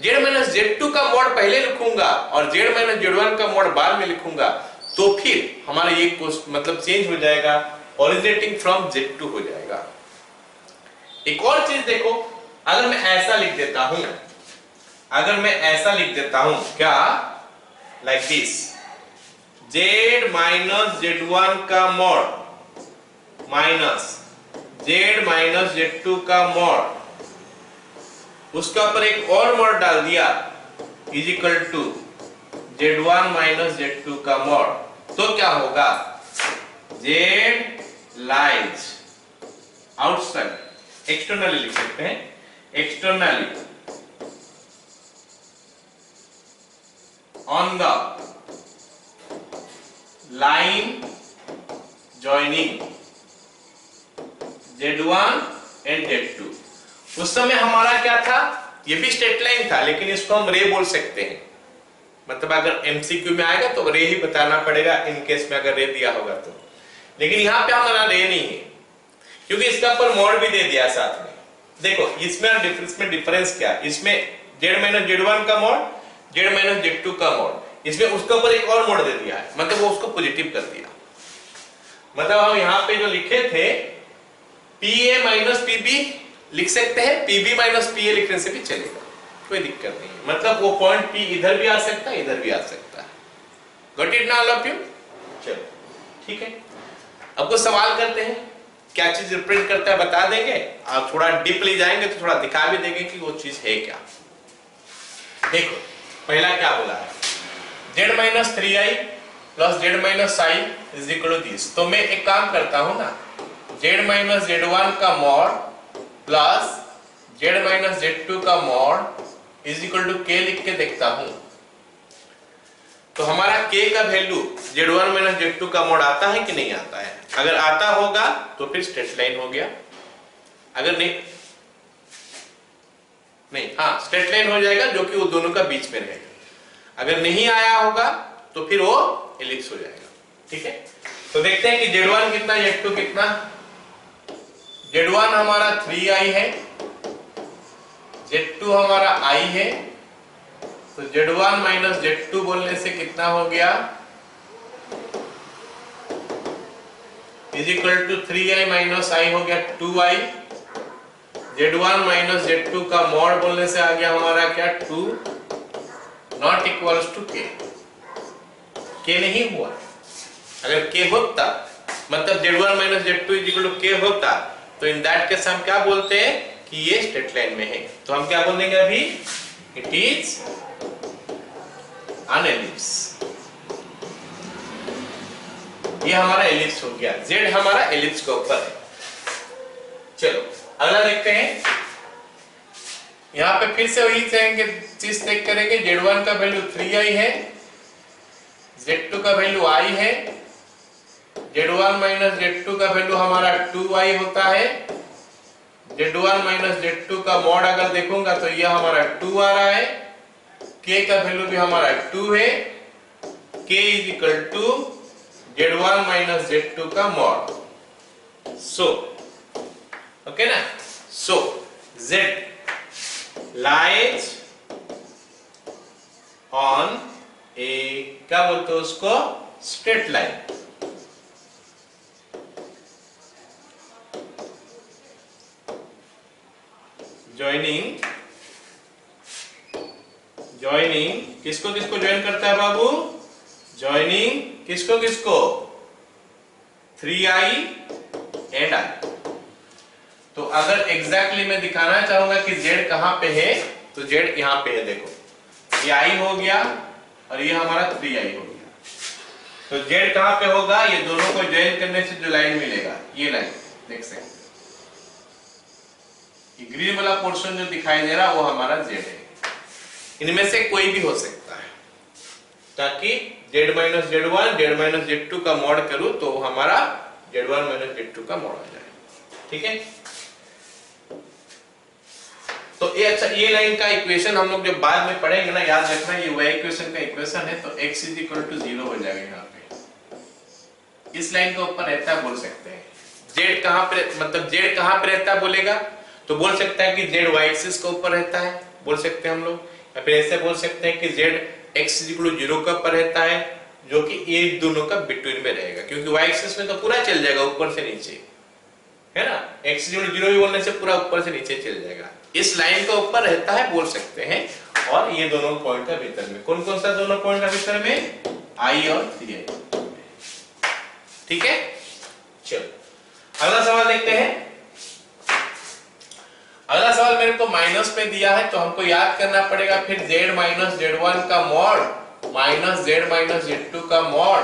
Z माइनस Z2 का मॉड पहले लिखूंगा और Z माइनस Z1 का मॉड बाद में लिखूंगा, तो फिर हमारा ये मतलब चेंज हो जाएगा, ओरिजिनेटिंग फ्रॉम Z2 हो जाएगा। एक और चीज देखो, अगर मैं ऐसा लिख देता हूं, अगर मैं ऐसा लिख देता हूं क्या, like this, Z minus Z1 का mod minus Z minus Z2 का मॉड, उसका ऊपर एक और मॉड डाल दिया is equal to Z1 minus Z2 का मॉड, तो क्या होगा, Z लाइज आउटसाइड, एक्सटर्नली लिख सकते हैं, externally on the line joining Z1 and Z2। उस समय हमारा क्या था, ये भी स्ट्रेट लाइन था, लेकिन इसको हम रे बोल सकते हैं, मतलब अगर MCQ में आएगा तो रे ही बताना पड़ेगा, इन केस में अगर रे दिया होगा तो। लेकिन यहाँ पे हमारा रे नहीं है, क्योंकि इसका ऊपर मॉड भी दे दिया साथ में। देखो इसमें डिफरेंस क्या, इसमें Z माइनस Z1 का मॉड, Z माइनस Z2 का मॉड, इसमें उसके ऊपर एक और मॉड दे दिया है, मतलब वो उसको पॉजिटिव कर दिया। मतलब हम यहाँ पे जो लिखे थे PA माइनस PB लिख सकते हैं, PB माइनस PA लिखने से भी चलेगा, कोई दिक्कत नहीं है, मतलब वो पॉइंट P इधर भी आ सकता है, इधर भी आ सकता है। Got it now all of you? चलो ठीक है, अब कुछ सवाल करते हैं, क्या चीज रिप्रेजेंट करता है बता देंगे, आप थोड़ा डीपली जाएंगे तो थोड़ा दिखा भी देंगे कि वो चीज है क्या। देखो पहला क्या बोला है, Z minus 3i plus Z minus i is equal to this. तो मैं एक काम करता हूं ना, Z माइनस Z1 का mod plus Z minus Z2 का mod is equal to K लिख के देखता हूं, तो हमारा K का वैल्यू Z1 माइनस Z2 का मॉड आता है कि नहीं आता है। अगर आता होगा तो फिर स्ट्रेट लाइन हो गया, अगर नहीं हाँ स्ट्रेट लाइन हो जाएगा जो कि वो दोनों का बीच में रहेगा। अगर नहीं आया होगा तो फिर वो एलिप्स हो जाएगा, ठीक है। तो देखते हैं कि Z1 कितना, Z2 कितना। Z1 हमारा 3i है, Z2 हमारा i है, तो Z1 माइनस Z2 बोलने से कितना हो गया, is equal to 3i minus i हो गया 2i। Z1 माइनस Z2 का मॉड बोलने से आ गया हमारा क्या 2, not equals to k। k नहीं हुआ, अगर k होता मतलब Z1 minus Z2 is equal to k होता तो इन दैट केस हम क्या बोलते हैं कि ये स्ट्रेट लाइन में है। तो हम क्या बोलेंगे अभी, इट इज एन एलिप्स। ये हमारा एलिप्स हो गया, Z हमारा एलिप्स के ऊपर है। चलो अगला देखते हैं। यहां पे फिर से वही चीज चेक करेंगे। Z1 का वैल्यू 3i है, Z2 का वैल्यू i है, Z1 माइनस Z2 का वैल्यू हमारा 2i होता है। Z1 माइनस Z2 का मॉड अगर देखूंगा तो यह हमारा 2 आ रहा है, k का वैल्यू भी हमारा 2 है, k is equal to Z1 minus Z2 का मॉड। सो ओके ना, so Z lies on a, क्या बोलते हैं उसको, स्ट्रेट लाइन। ज्वाइनिंग किसको किसको ज्वाइन करता है बाबू, ज्वाइनिंग किसको किसको, 3i एंड i। तो अगर एग्जैक्टली मैं दिखाना चाहूंगा कि Z कहां पे है तो Z यहां पे है। देखो ये i हो गया और ये हमारा 3i हो गया। तो Z कहां पे होगा, ये दोनों को ज्वाइन करने से जो लाइन मिलेगा, ये लाइन देख सकते हैं, ग्रीन वाला पोर्शन जो दिखाई दे रहा है वो हमारा Z है। इनमें से कोई भी हो सकता है, ताकि Z minus Z1 Z minus Z2 का मॉड करूं तो हमारा Z1 माइनस Z2 का मॉड आ जाए। ठीक है, तो ये अच्छा, ये लाइन का इक्वेशन हम लोग जब बाद में पढ़ेंगे ना, याद रखना ये वही इक्वेशन का इक्वेशन है। तो x इज इक्वल टू 0 हो जाएगा यहाँ पे। इस लाइन के ऊपर रहता है बोल सकते हैं। Z कहां पे, मतलब Z कहां पे रहता है बोलेगा तो बोल सकता है कि Z y एक्सिस के ऊपर रहता है, बोल सकते हैं हम लोग। या फिर ऐसे बोल सकते हैं कि Z x is equal to 0 के ऊपर रहता है, जो कि ये दोनों का बिटवीन में रहेगा, क्योंकि y एक्सिस में तो पूरा चल जाएगा ऊपर से नीचे, है ना। x इज इक्वल टू 0 भी बोलने से पूरा ऊपर से नीचे चल जाएगा। इस लाइन का ऊपर रहता है बोल सकते हैं। और ये दोनों पॉइंट का भीतर में, कौन कौन सा दोनों पॉइंट का भीतर में, i और 3i। ठीक है, चलो अगला सवाल देखते हैं। अगला सवाल मेरे को माइनस पे दिया है, तो हमको याद करना पड़ेगा फिर Z माइनस Z1 का mod minus Z minus Z2 का mod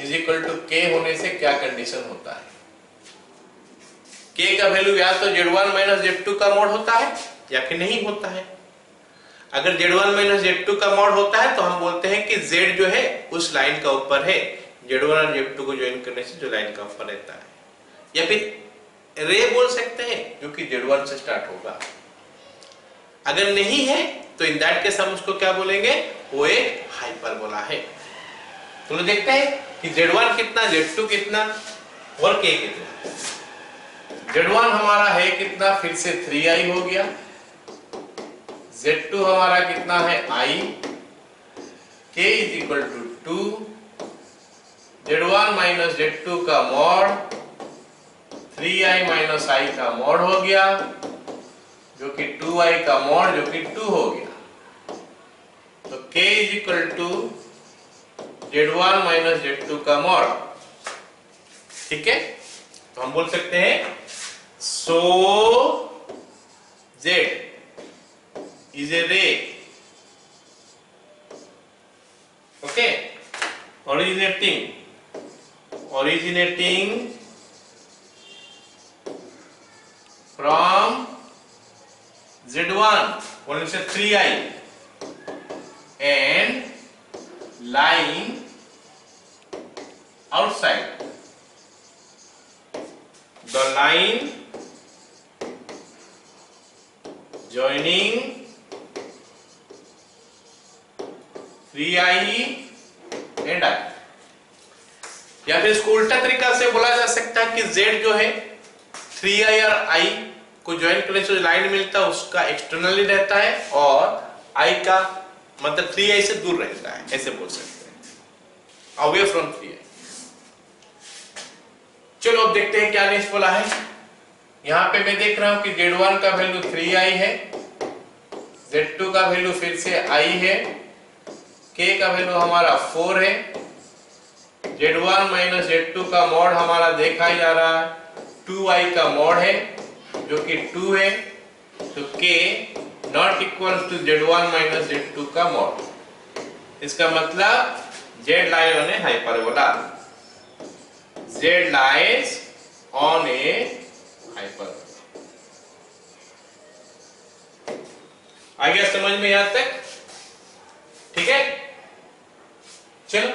is equal to k होने से क्या कंडीशन होता है। k का वैल्यू या तो Z1 माइनस Z2 का मॉड होता है या फिर नहीं होता है। अगर Z1 माइनस Z2 का मॉड होता है तो हम बोलते हैं कि Z जो है उस लाइन का ऊपर है, Z1 और Z2 को ज्वाइन करने से जो लाइन का ऊपर रहता है। या फिर रे बोल सकते हैं जो कि Z1 से स्टार्ट होगा। अगर नहीं है तो इन दैट केस हम उसको क्या बोलेंगे, वो एक हाइपरबोला है। तो देखते हैं कि Z1 कितना, Z2 कितना और k कितना। Z1 हमारा है कितना, फिर से 3i हो गया। Z2 हमारा कितना है i, k is equal to 2। Z1 minus Z2 का मॉड 3i माइनस i का मॉड हो गया, जो कि 2i का मॉड जो कि 2 हो गया। तो k is equal to Z1 minus Z2 का मॉड। ठीक है, तो हम बोल सकते हैं सो Z इज ए रे, okay, originating from Z1 only say 3i and lying outside the line joining 3i and i। या फिर इसको उल्टा तरीका से बोला जा सकता है कि Z जो है 3i और i को ज्वाइन करने से जो लाइन मिलता है उसका एक्सटर्नली रहता है, और i का मतलब 3i से दूर रहता है, ऐसे बोल सकते हैं, अवे फ्रॉम 3i। चलो अब देखते हैं क्या नेक्स्ट बोला है। यहां पे मैं देख रहा हूं कि Z1 का वैल्यू 3i है, Z2 का वैल्यू फिर से i है, k का वैल्यू हमारा 4 है, Z1 माइनस Z2 का मॉड हमारा देखा ही जा रहा है 2i का मॉड है जो कि 2 है, तो k not equal to Z1 minus Z2 का मॉड। इसका मतलब Z lies on a hyperbola, Z lies on a hyperbola. आ गया समझ में यहां तक? ठीक है, चलो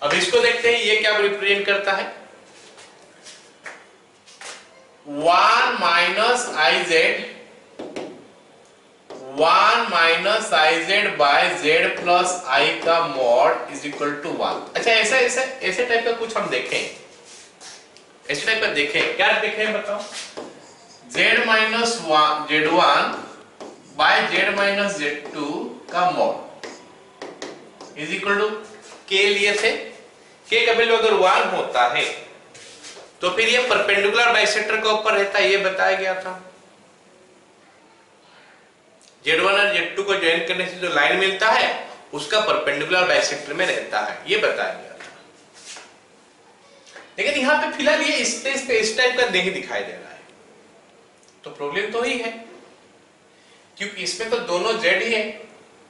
अब इसको देखते हैं ये क्या रिप्रेजेंट करता है। 1 minus I Z by Z plus I का मॉड इज इक्वल टू 1। अच्छा ऐसे टाइप का कुछ हम देखें, ऐसे टाइप का देखें, क्या देखें बताओ। z minus Z1 by z minus Z2 का mod is equal to k लिए थे, k का वैल्यू अगर 1 होता है तो फिर ये परपेंडिकुलर बाइसेक्टर के ऊपर रहता है, ये बताया गया था। Z1 और Z2 को ज्वाइन करने से जो लाइन मिलता है उसका परपेंडिकुलर बाइसेक्टर में रहता है, ये बताया गया था। लेकिन यहां पे फिलहाल ये स्पेस पे इस टाइप का नहीं दिखाई दे रहा है, तो प्रॉब्लम तो ही है, क्योंकि इसमें तो दोनों Z ही है,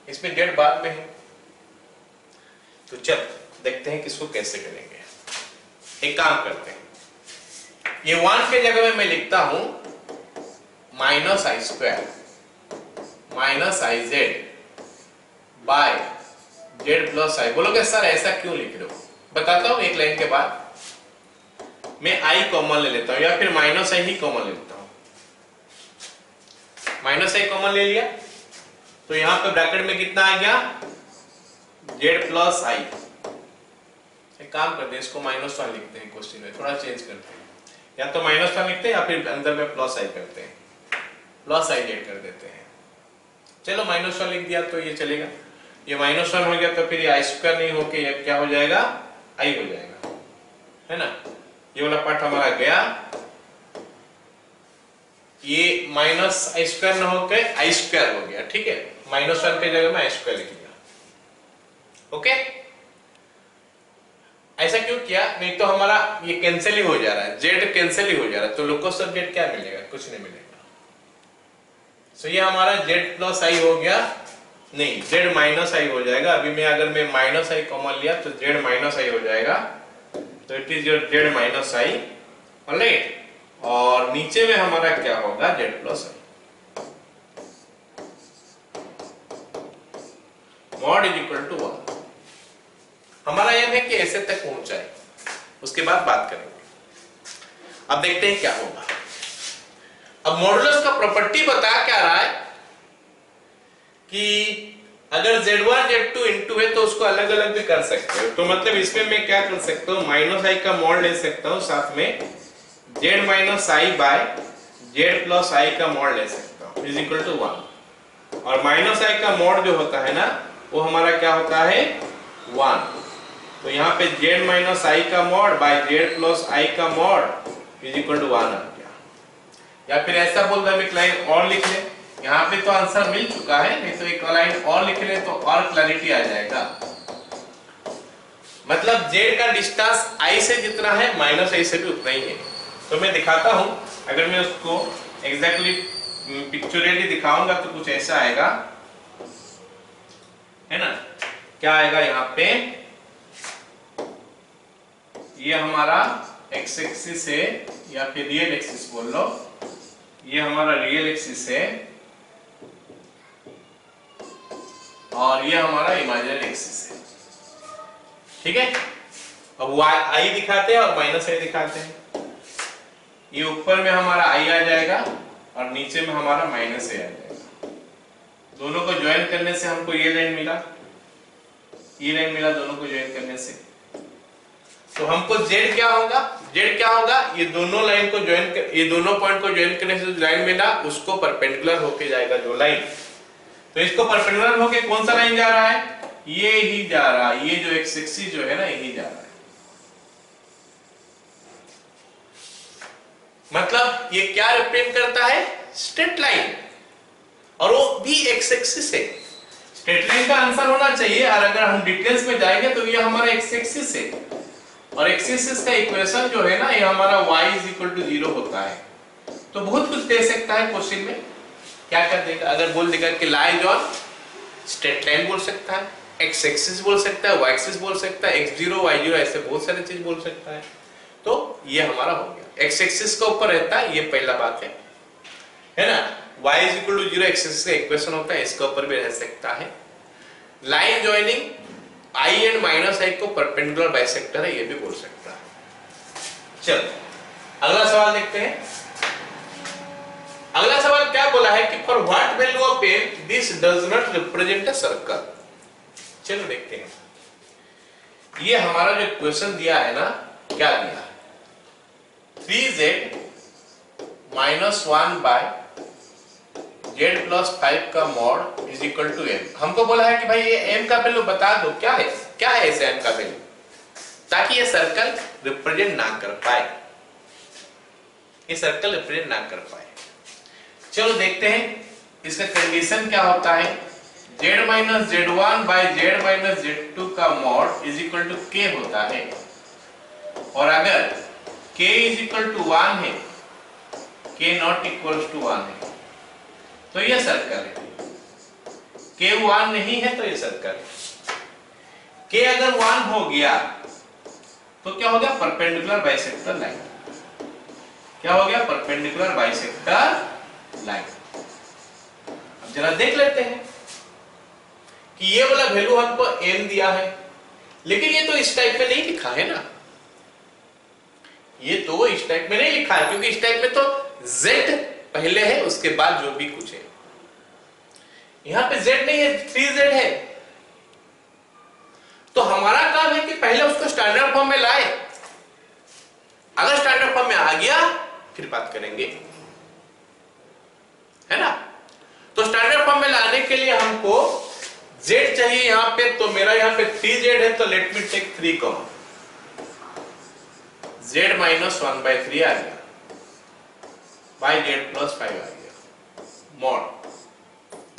इसमें Z बाद में है। तो चल देखते हैं किसको कैसे करेंगे। एक काम करते हैं, ये 1 के जगह में मैं लिखता हूं minus I square minus I Z by Z plus I. बोलोगे सर ऐसा क्यों लिख रहे हो, बताता हूं एक लाइन के बाद। मैं आई कॉमन ले लेता हूं या फिर माइनस आई ही कॉमन ले लेता हूं। माइनस आई कॉमन ले लिया तो यहां पे ब्रैकेट में कितना आ गया, जेड प्लस आई। एक काम करते हैं, इसको माइनस 1 लिखते हैं, क्वेश्चन में थोड़ा चेंज करते हैं, या तो माइनस 1 लिखते हैं या फिर अंदर में प्लस आई करते हैं, प्लस आई जेड कर देते हैं। चलो माइनस 1 लिख दिया तो ये चलेगा, ये माइनस 1 हो गया तो फिर ये आई स्क्वायर नहीं होके ये क्या हो जाएगा, आई हो जाएगा, है ना। ये वाला पार्ट हमारा गया, ये माइनस आई स्क्वायर न होके आई स्क्वायर हो गया, ठीक है। माइनस 1 के जगह में आई स्क्वायर लिख दिया, ओके। ऐसा क्यों किया, नहीं तो हमारा ये कैंसिल ही हो जा रहा है, जेड कैंसिल ही हो जा रहा है, तो लोकस ऑफ जेड क्या मिलेगा, कुछ नहीं मिलेगा। सो ये हमारा जेड प्लस आई हो गया, नहीं जेड माइनस आई हो जाएगा। अभी मैं अगर मैं माइनस आई कॉमन लिया तो जेड माइनस आई हो जाएगा, तो it is your z minus i, all right. और नीचे में हमारा क्या होगा, z plus i, mod is equal to 1। हमारा एम है कि ऐसे तक पहुंच जाए, उसके बाद बात करेंगे। अब देखते हैं क्या होगा। अब मॉडुलस का प्रॉपर्टी बता क्या रहा है कि अगर Z1 Z2 इनटू है तो उसको अलग अलग भी कर सकते हो। तो मतलब इसमें मैं क्या कर सकता हूं, माइनस आई का मॉड ले सकता हूं, साथ में Z minus I bye Z plus I का मॉड ले सकता हूं, इज इक्वल टू 1। और माइनस आई का मॉड जो होता है ना, वो हमारा क्या होता है, 1। तो यहाँ पे Z माइनस आई का mod bye Z plus I का मॉड इज इक्वल टू 1 आ गया। या फिर ऐसा बोल रहा, एक लाइन और लिख ले, यहाँ पे तो आंसर मिल चुका है, नहीं तो एक लाइन और लिख ले तो और क्लैरिटी आ जाएगा। मतलब Z का डिस्टेंस I से जितना है माइनस आई से भी उतना ही है। तो मैं दिखाता हूं, अगर मैं उसको एग्जैक्टली पिक्चुरली दिखाऊंगा तो कुछ ऐसा आएगा, है ना। क्या आएगा यहाँ पे, ये हमारा एक्स एक्सिस है या फिर रियल एक्सिस बोल लो, ये हमारा रियल एक्सिस है और ये हमारा इमेजिनरी एक्सिस है, ठीक है। अब आई दिखाते हैं और माइनस आई दिखाते हैं। ये ऊपर में हमारा आई आ जाएगा और नीचे में हमारा माइनस आई आ जाएगा। दोनों को ज्वाइन करने से हमको ये लाइन मिला, ये लाइन मिला दोनों को ज्वाइन करने से। तो हमको Z क्या होगा, Z क्या होगा, ये दोनों लाइन को ज्वाइन कर, ये दोनों पॉइंट को ज्वाइन करने से जो लाइन मिला उसको परपेंडिकुलर होके जाएगा जो लाइन, तो इसको परपेंडिकुलर होके कौन सा लाइन जा रहा है, ये ही जा रहा है, ये जो एक्स एक्सिस जो है ना यही जा रहा है। मतलब ये क्या रिप्रेजेंट करता है, स्ट्रेट लाइन, और वो भी एक्स एक्सिस है। स्ट्रेट लाइन का आंसर होना चाहिए, और अगर हम डिटेल्स में जाएंगे तो ये हमारा एक्स एक्सिस है, और एक्स एक्सिस का इक्वेशन जो है ना ये हमारा y = 0 होता है। तो बहुत कुछ दे सकता है क्वेश्चन में, क्या कर देगा, अगर बोल देगा कि लाइज ऑन स्ट्रेट लाइन बोल सकता है, एक्स एक्सिस बोल सकता है, वाई एक्सिस बोल सकता है, x0 y0 ऐसे बहुत सारी चीज बोल सकता है। तो ये हमारा हो गया, एक्स एक्सिस का ऊपर रहता है, ये पहला बात है ना। y = 0 एक्स एक्सिस का इक्वेशन होता है, इसके ऊपर भी रह सकता है। Line joining i and -i को परपेंडिकुलर बाइसेक्टर है, ये भी बोल सकता है। चलो अगला सवाल देखते हैं। अगला सवाल क्या बोला है कि for what value of m this does not represent a circle. चलो देखते हैं, ये हमारा जो क्वेश्चन दिया है ना, क्या दिया है, 3z - 1 / z + 5 का मॉड = m। हमको बोला है कि भाई ये m का वैल्यू बता दो, क्या है इस m का वैल्यू, ताकि ये सर्कल रिप्रेजेंट ना कर पाए, ये सर्कल रिप्रेजेंट ना कर पाए। चलो देखते हैं इसका कंडीशन क्या होता है, z - z1 / z - z2 का मॉड = k होता है, और अगर k = 1 है, k ≠ 1 है, तो ये सर्कल है। k 1 नहीं है तो ये सर्कल है। k अगर 1 हो गया तो क्या हो गया, परपेंडिकुलर बाइसेक्टर लाइन। क्या हो गया, परपेंडिकुलर बाइसेक्टर लाइन। अब जरा देख लेते हैं कि ये वाला वैल्यू हमको m दिया है, लेकिन ये तो इस टाइप में नहीं लिखा है ना, ये तो इस टाइप में नहीं लिखा है, क्योंकि इस टाइप में तो z पहले है उसके बाद जो भी कुछ है। यहां पे z नहीं है, 3z है। तो हमारा काम है कि पहले उसको स्टैंडर्ड फॉर्म में लाए, अगर स्टैंडर्ड फॉर्म में आ गया फिर बात करेंगे, है ना। तो स्टैंडर्ड फॉर्म में लाने के लिए हमको z चाहिए यहां पे, तो मेरा यहां पे 3z है, तो let me take 3 common, z - 1/3 आ गया, by z + 5 आ गया, मॉड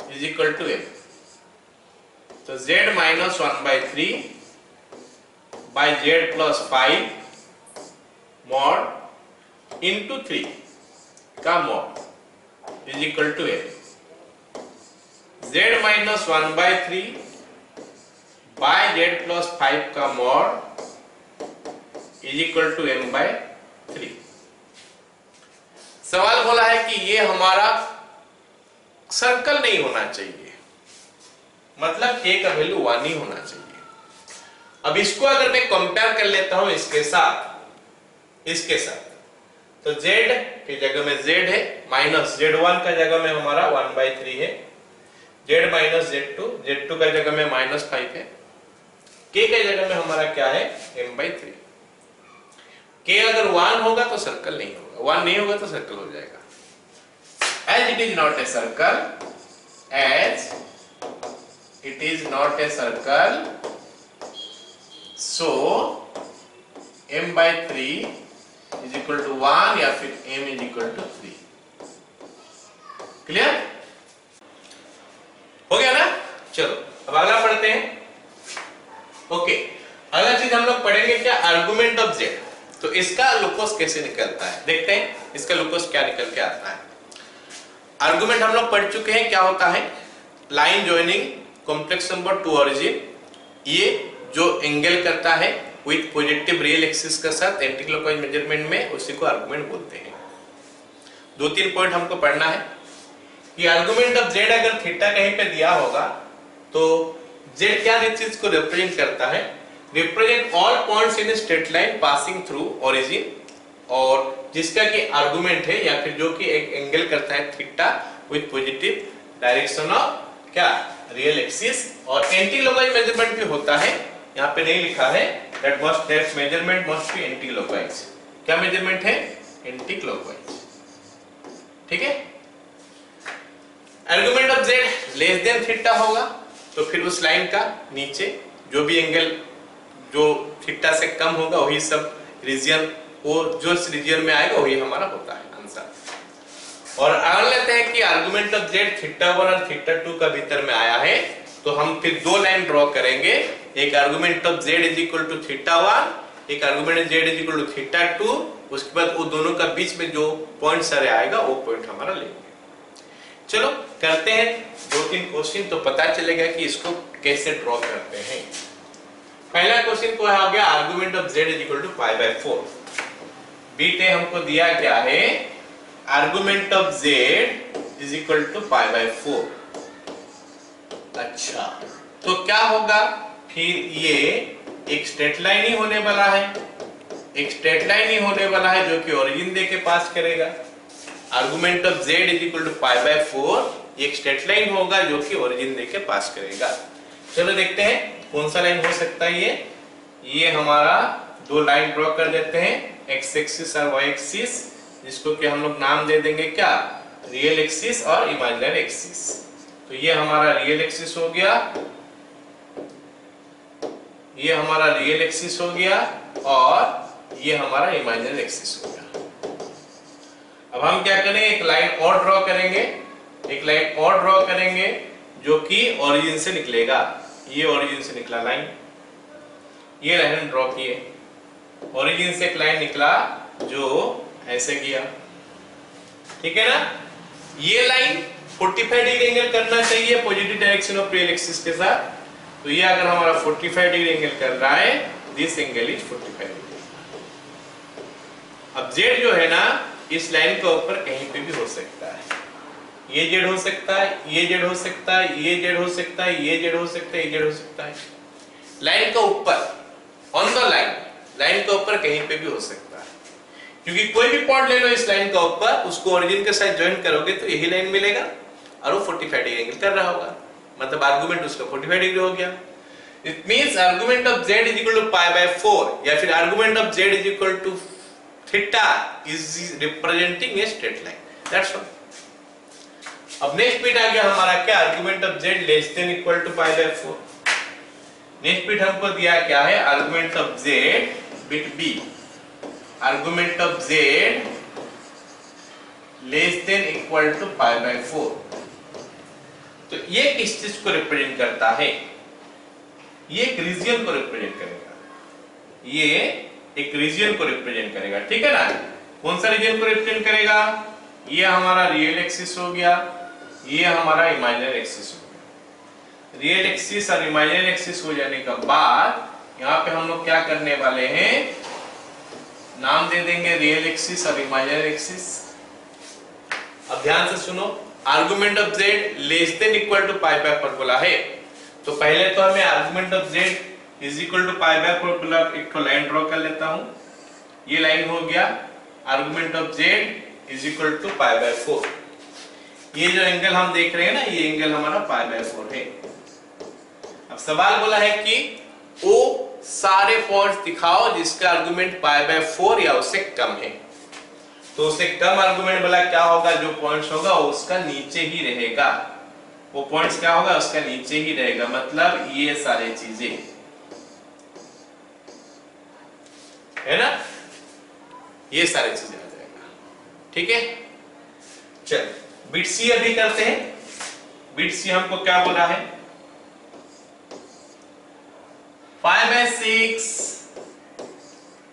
= m। तो z - 1/3 by z + 5 mod into 3 का mod = m। z - 1/3 by z + 5 का मॉड = m/3। सवाल बोला है कि ये हमारा सर्कल नहीं होना चाहिए, मतलब k का वैल्यू 1 ही होना चाहिए। अब इसको अगर मैं कंपेयर कर लेता हूं इसके साथ, तो z की जगह में z है, माइनस z1 का जगह में हमारा 1/3 है, z - z2 का जगह में -5 है, k के जगह में हमारा क्या है, m/3। k अगर 1 होगा तो सर्कल नहीं होगा, 1 नहीं होगा तो सर्कल हो जाएगा। As it is not a circle, so m/3 = 1 या फिर m = 3। क्लियर हो गया ना। चलो अब अगला पढ़ते हैं। ओके, अगला चीज हम लोग पढ़ेंगे क्या, आर्गुमेंट ऑफ z। तो इसका लुकोस कैसे निकलता है, देखते हैं इसका लुकोस क्या निकल के आता है। आर्गुमेंट हम लोग पढ़ चुके हैं, क्या होता है, line joining complex number two origin, ये जो एंगल करता है विथ पॉजिटिव रियल एक्सिस के साथ एंटी क्लॉकवाइज मेजरमेंट में, उसी को आर्गुमेंट बोलते हैं। 2-3 पॉइंट हमको पढ़ना है कि आर्गुमेंट ऑफ z अगर थीटा कहीं पे दिया होगा तो z क्या चीज को रिप्रेजेंट करता है, represent all points in straight line passing through origin, और जिसका कि आर्गुमेंट है या फिर जो कि एक एंगल करता है theta with positive direction of क्या, रियल एक्सिस, और एंटी क्लॉकवाइज मेजरमेंट भी होता है, यहाँ पे नहीं लिखा है, that measurement must be anti clockwise. क्या मेजरमेंट है, एंटी क्लॉकवाइज। ठीक है, argument of z less then theta होगा तो फिर उस लाइन का नीचे जो भी एंगल जो थीटा से कम होगा वही सब रीजन, वो जो इस रीजन में आएगा वही हमारा होता है आंसर। और अगर लेते हैं कि आर्गुमेंट ऑफ जेड थीटा 1 और थीटा 2 का भीतर में आया है तो हम फिर दो लाइन ड्रॉ करेंगे, एक argument of z is equal to theta 1, एक argument z is equal to theta 2, उसके बाद वो दोनों का बीच में जो पॉइंट सारे आएगा वो पॉइंट हमारा लेंगे। चलो करते हैं दो तीन क्वेश्चन तो पता चलेगा कि इसको कैसे ड्रॉ करते हैं। पहला क्वेश्चन को हो गया argument of z is equal to pi by 4। बीटे हमको दिया क्या है, argument of z is equal to pi by 4। अच्छा तो क्या होगा, फिर ये एक स्ट्रेट लाइन ही होने वाला है, एक स्ट्रेट लाइन ही होने वाला है जो कि ओरिजिन दे के पास करेगा। Argument of z is equal to pi by 4 एक स्ट्रेट लाइन होगा जो कि ओरिजिन दे के पास करेगा। चलो देखते हैं कौन सा लाइन हो सकता है। ये हमारा दो लाइन ड्रॉ कर देते हैं, x एक्सिस और y एक्सिस, जिसको कि हम लोग नाम दे देंगे क्या, रियल एक्सिस और इमेजिनरी एक्सिस। तो ये हमारा रियल एक्सिस हो गया, ये हमारा रियल एक्सिस हो गया और ये हमारा इमेजिनरी एक्सिस हो गया। अब हम क्या करें, एक लाइन और ड्रॉ करेंगे, एक लाइन और ड्रॉ करेंगे जो कि ओरिजिन से निकलेगा। ये ओरिजिन से निकला लाइन, ये लाइन ड्रॉ किए, ओरिजिन से एक लाइन निकला जो ऐसे किया, ठीक है ना। ये लाइन 45 डिग्री एंगल करना चाहिए positive direction of real axis के साथ। तो ये अगर हमारा 45 डिग्री एंगल कर रहा है, दिस एंगल इज 45 डिग्री। अब जेड जो है ना इस लाइन के ऊपर कहीं पे भी हो सकता है, ये जेड हो सकता है, ये जेड हो सकता है, ये जेड हो सकता है, ये जेड हो सकता है, ये जेड हो सकता है। लाइन के ऊपर, ऑन द लाइन, लाइन के ऊपर कहीं पे भी हो सकता है, क्योंकि कोई भी पॉइंट ले लो इस लाइन का ऊपर, उसको ओरिजिन के साथ ज्वाइन करोगे तो यही लाइन मिलेगा और वो 45 डिग्री एंगल कर रहा होगा, मतलब आर्गुमेंट उसका 45 डिग्री हो गया। It means argument of z is equal to pi by 4 या फिर argument of z is equal to theta is representing a straight line, that's all. अब नेक्स्ट बिट आ गया हमारा क्या, argument of z less than equal to pi by 4। Next bit हमको दिया क्या है, argument of z bit b, argument of z less than equal to pi by 4। तो ये किस चीज को रिप्रेजेंट करता है, ये एक रीजन को रिप्रेजेंट करेगा, ये एक रीजन को रिप्रेजेंट करेगा, ठीक है ना। कौन सा रीजन को रिप्रेजेंट करेगा, ये हमारा रियल एक्सिस हो गया, ये हमारा इमेजिनरी एक्सिस हो गया। रियल एक्सिस और इमेजिनरी एक्सिस हो जाने के बाद यहाँ पे हम लोग क्या करने वाले हैं, नाम दे देंगे रियल एक्सिस और इमेजिनरी एक्सिस। अब ध्यान से सुनो, argument of z less than equal to pi by 4 बोला है, तो पहले तो हमें argument of z is equal to pi by 4 बोला, एक तो लाइन ड्रॉ कर लेता हूं, ये लाइन हो गया argument of z is equal to pi by 4। ये जो एंगल हम देख रहे हैं ना, ये एंगल हमारा पाई बाय 4 है। अब सवाल बोला है कि वो सारे पॉइंट्स दिखाओ जिसका आर्गुमेंट पाई बाय 4 या उससे कम है। तो उससे कम आर्गुमेंट वाला क्या होगा, जो पॉइंट्स होगा उसका नीचे ही रहेगा, वो पॉइंट्स क्या होगा उसका नीचे ही रहेगा, मतलब ये सारी चीजें है ना, ये सारी चीजें आ जाएगा, ठीक है। चल बिट सी अभी करते हैं। बिट सी हमको क्या बोला है, 5/6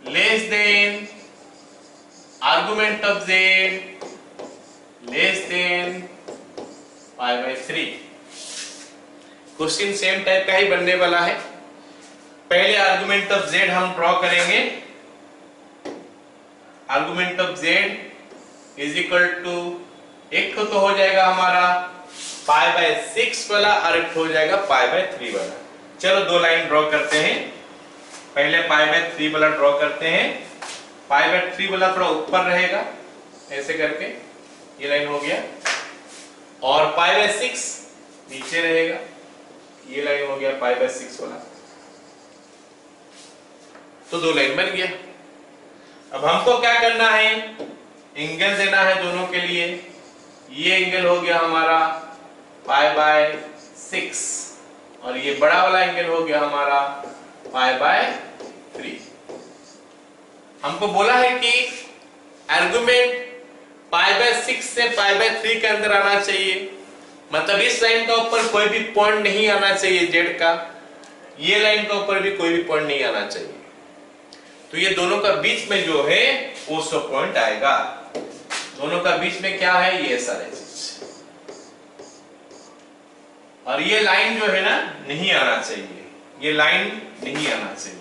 less than argument of z less than 5/3। Question same type का ही बनने वाला है। पहले आर्गुमेंट ऑफ z हम ड्रॉ करेंगे, argument of z is equal to, एक तो हो जाएगा हमारा π/6 वाला और एक हो जाएगा π/3 वाला। चलो दो लाइन ड्रॉ करते हैं, पहले π/3 वाला ड्रॉ करते हैं। π/3 वाला थोड़ा ऊपर रहेगा ऐसे करके, ये लाइन हो गया, और π/6 नीचे रहेगा, ये लाइन हो गया π/6 वाला। तो दो लाइन बन गया। अब हमको क्या करना है, एंगल देना है दोनों के लिए। ये एंगल हो गया हमारा π/6 और ये बड़ा वाला एंगल हो गया हमारा π/3। हमको बोला है कि आर्गुमेंट π/6 से π/3 के अंदर आना चाहिए, मतलब इस लाइन का ऊपर कोई भी पॉइंट नहीं आना चाहिए जेड का, ये लाइन का ऊपर भी कोई भी पॉइंट नहीं आना चाहिए। तो ये दोनों का बीच में जो है वो 100 पॉइंट आएगा। दोनों का बीच में क्या है, ये सारे चीज, और ये लाइन जो है ना नहीं आना चाहिए, ये लाइन नहीं आना चाहिए।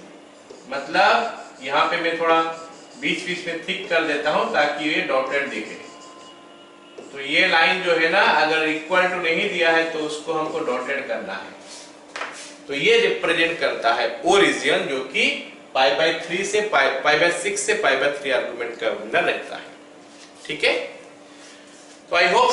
मतलब यहाँ पे मैं थोड़ा बीच बीच में थिक कर देता हूं ताकि ये डॉटेड दिखे। तो ये लाइन जो है ना अगर इक्वल टू नहीं दिया है तो उसको हमको डॉटेड करना है। तो ये रिप्रेजेंट करता है वो रीजन जो कि π/3 से π/6 से π/3 आर्गुमेंट का अंदर रहता है। ठीक है, तो आई होप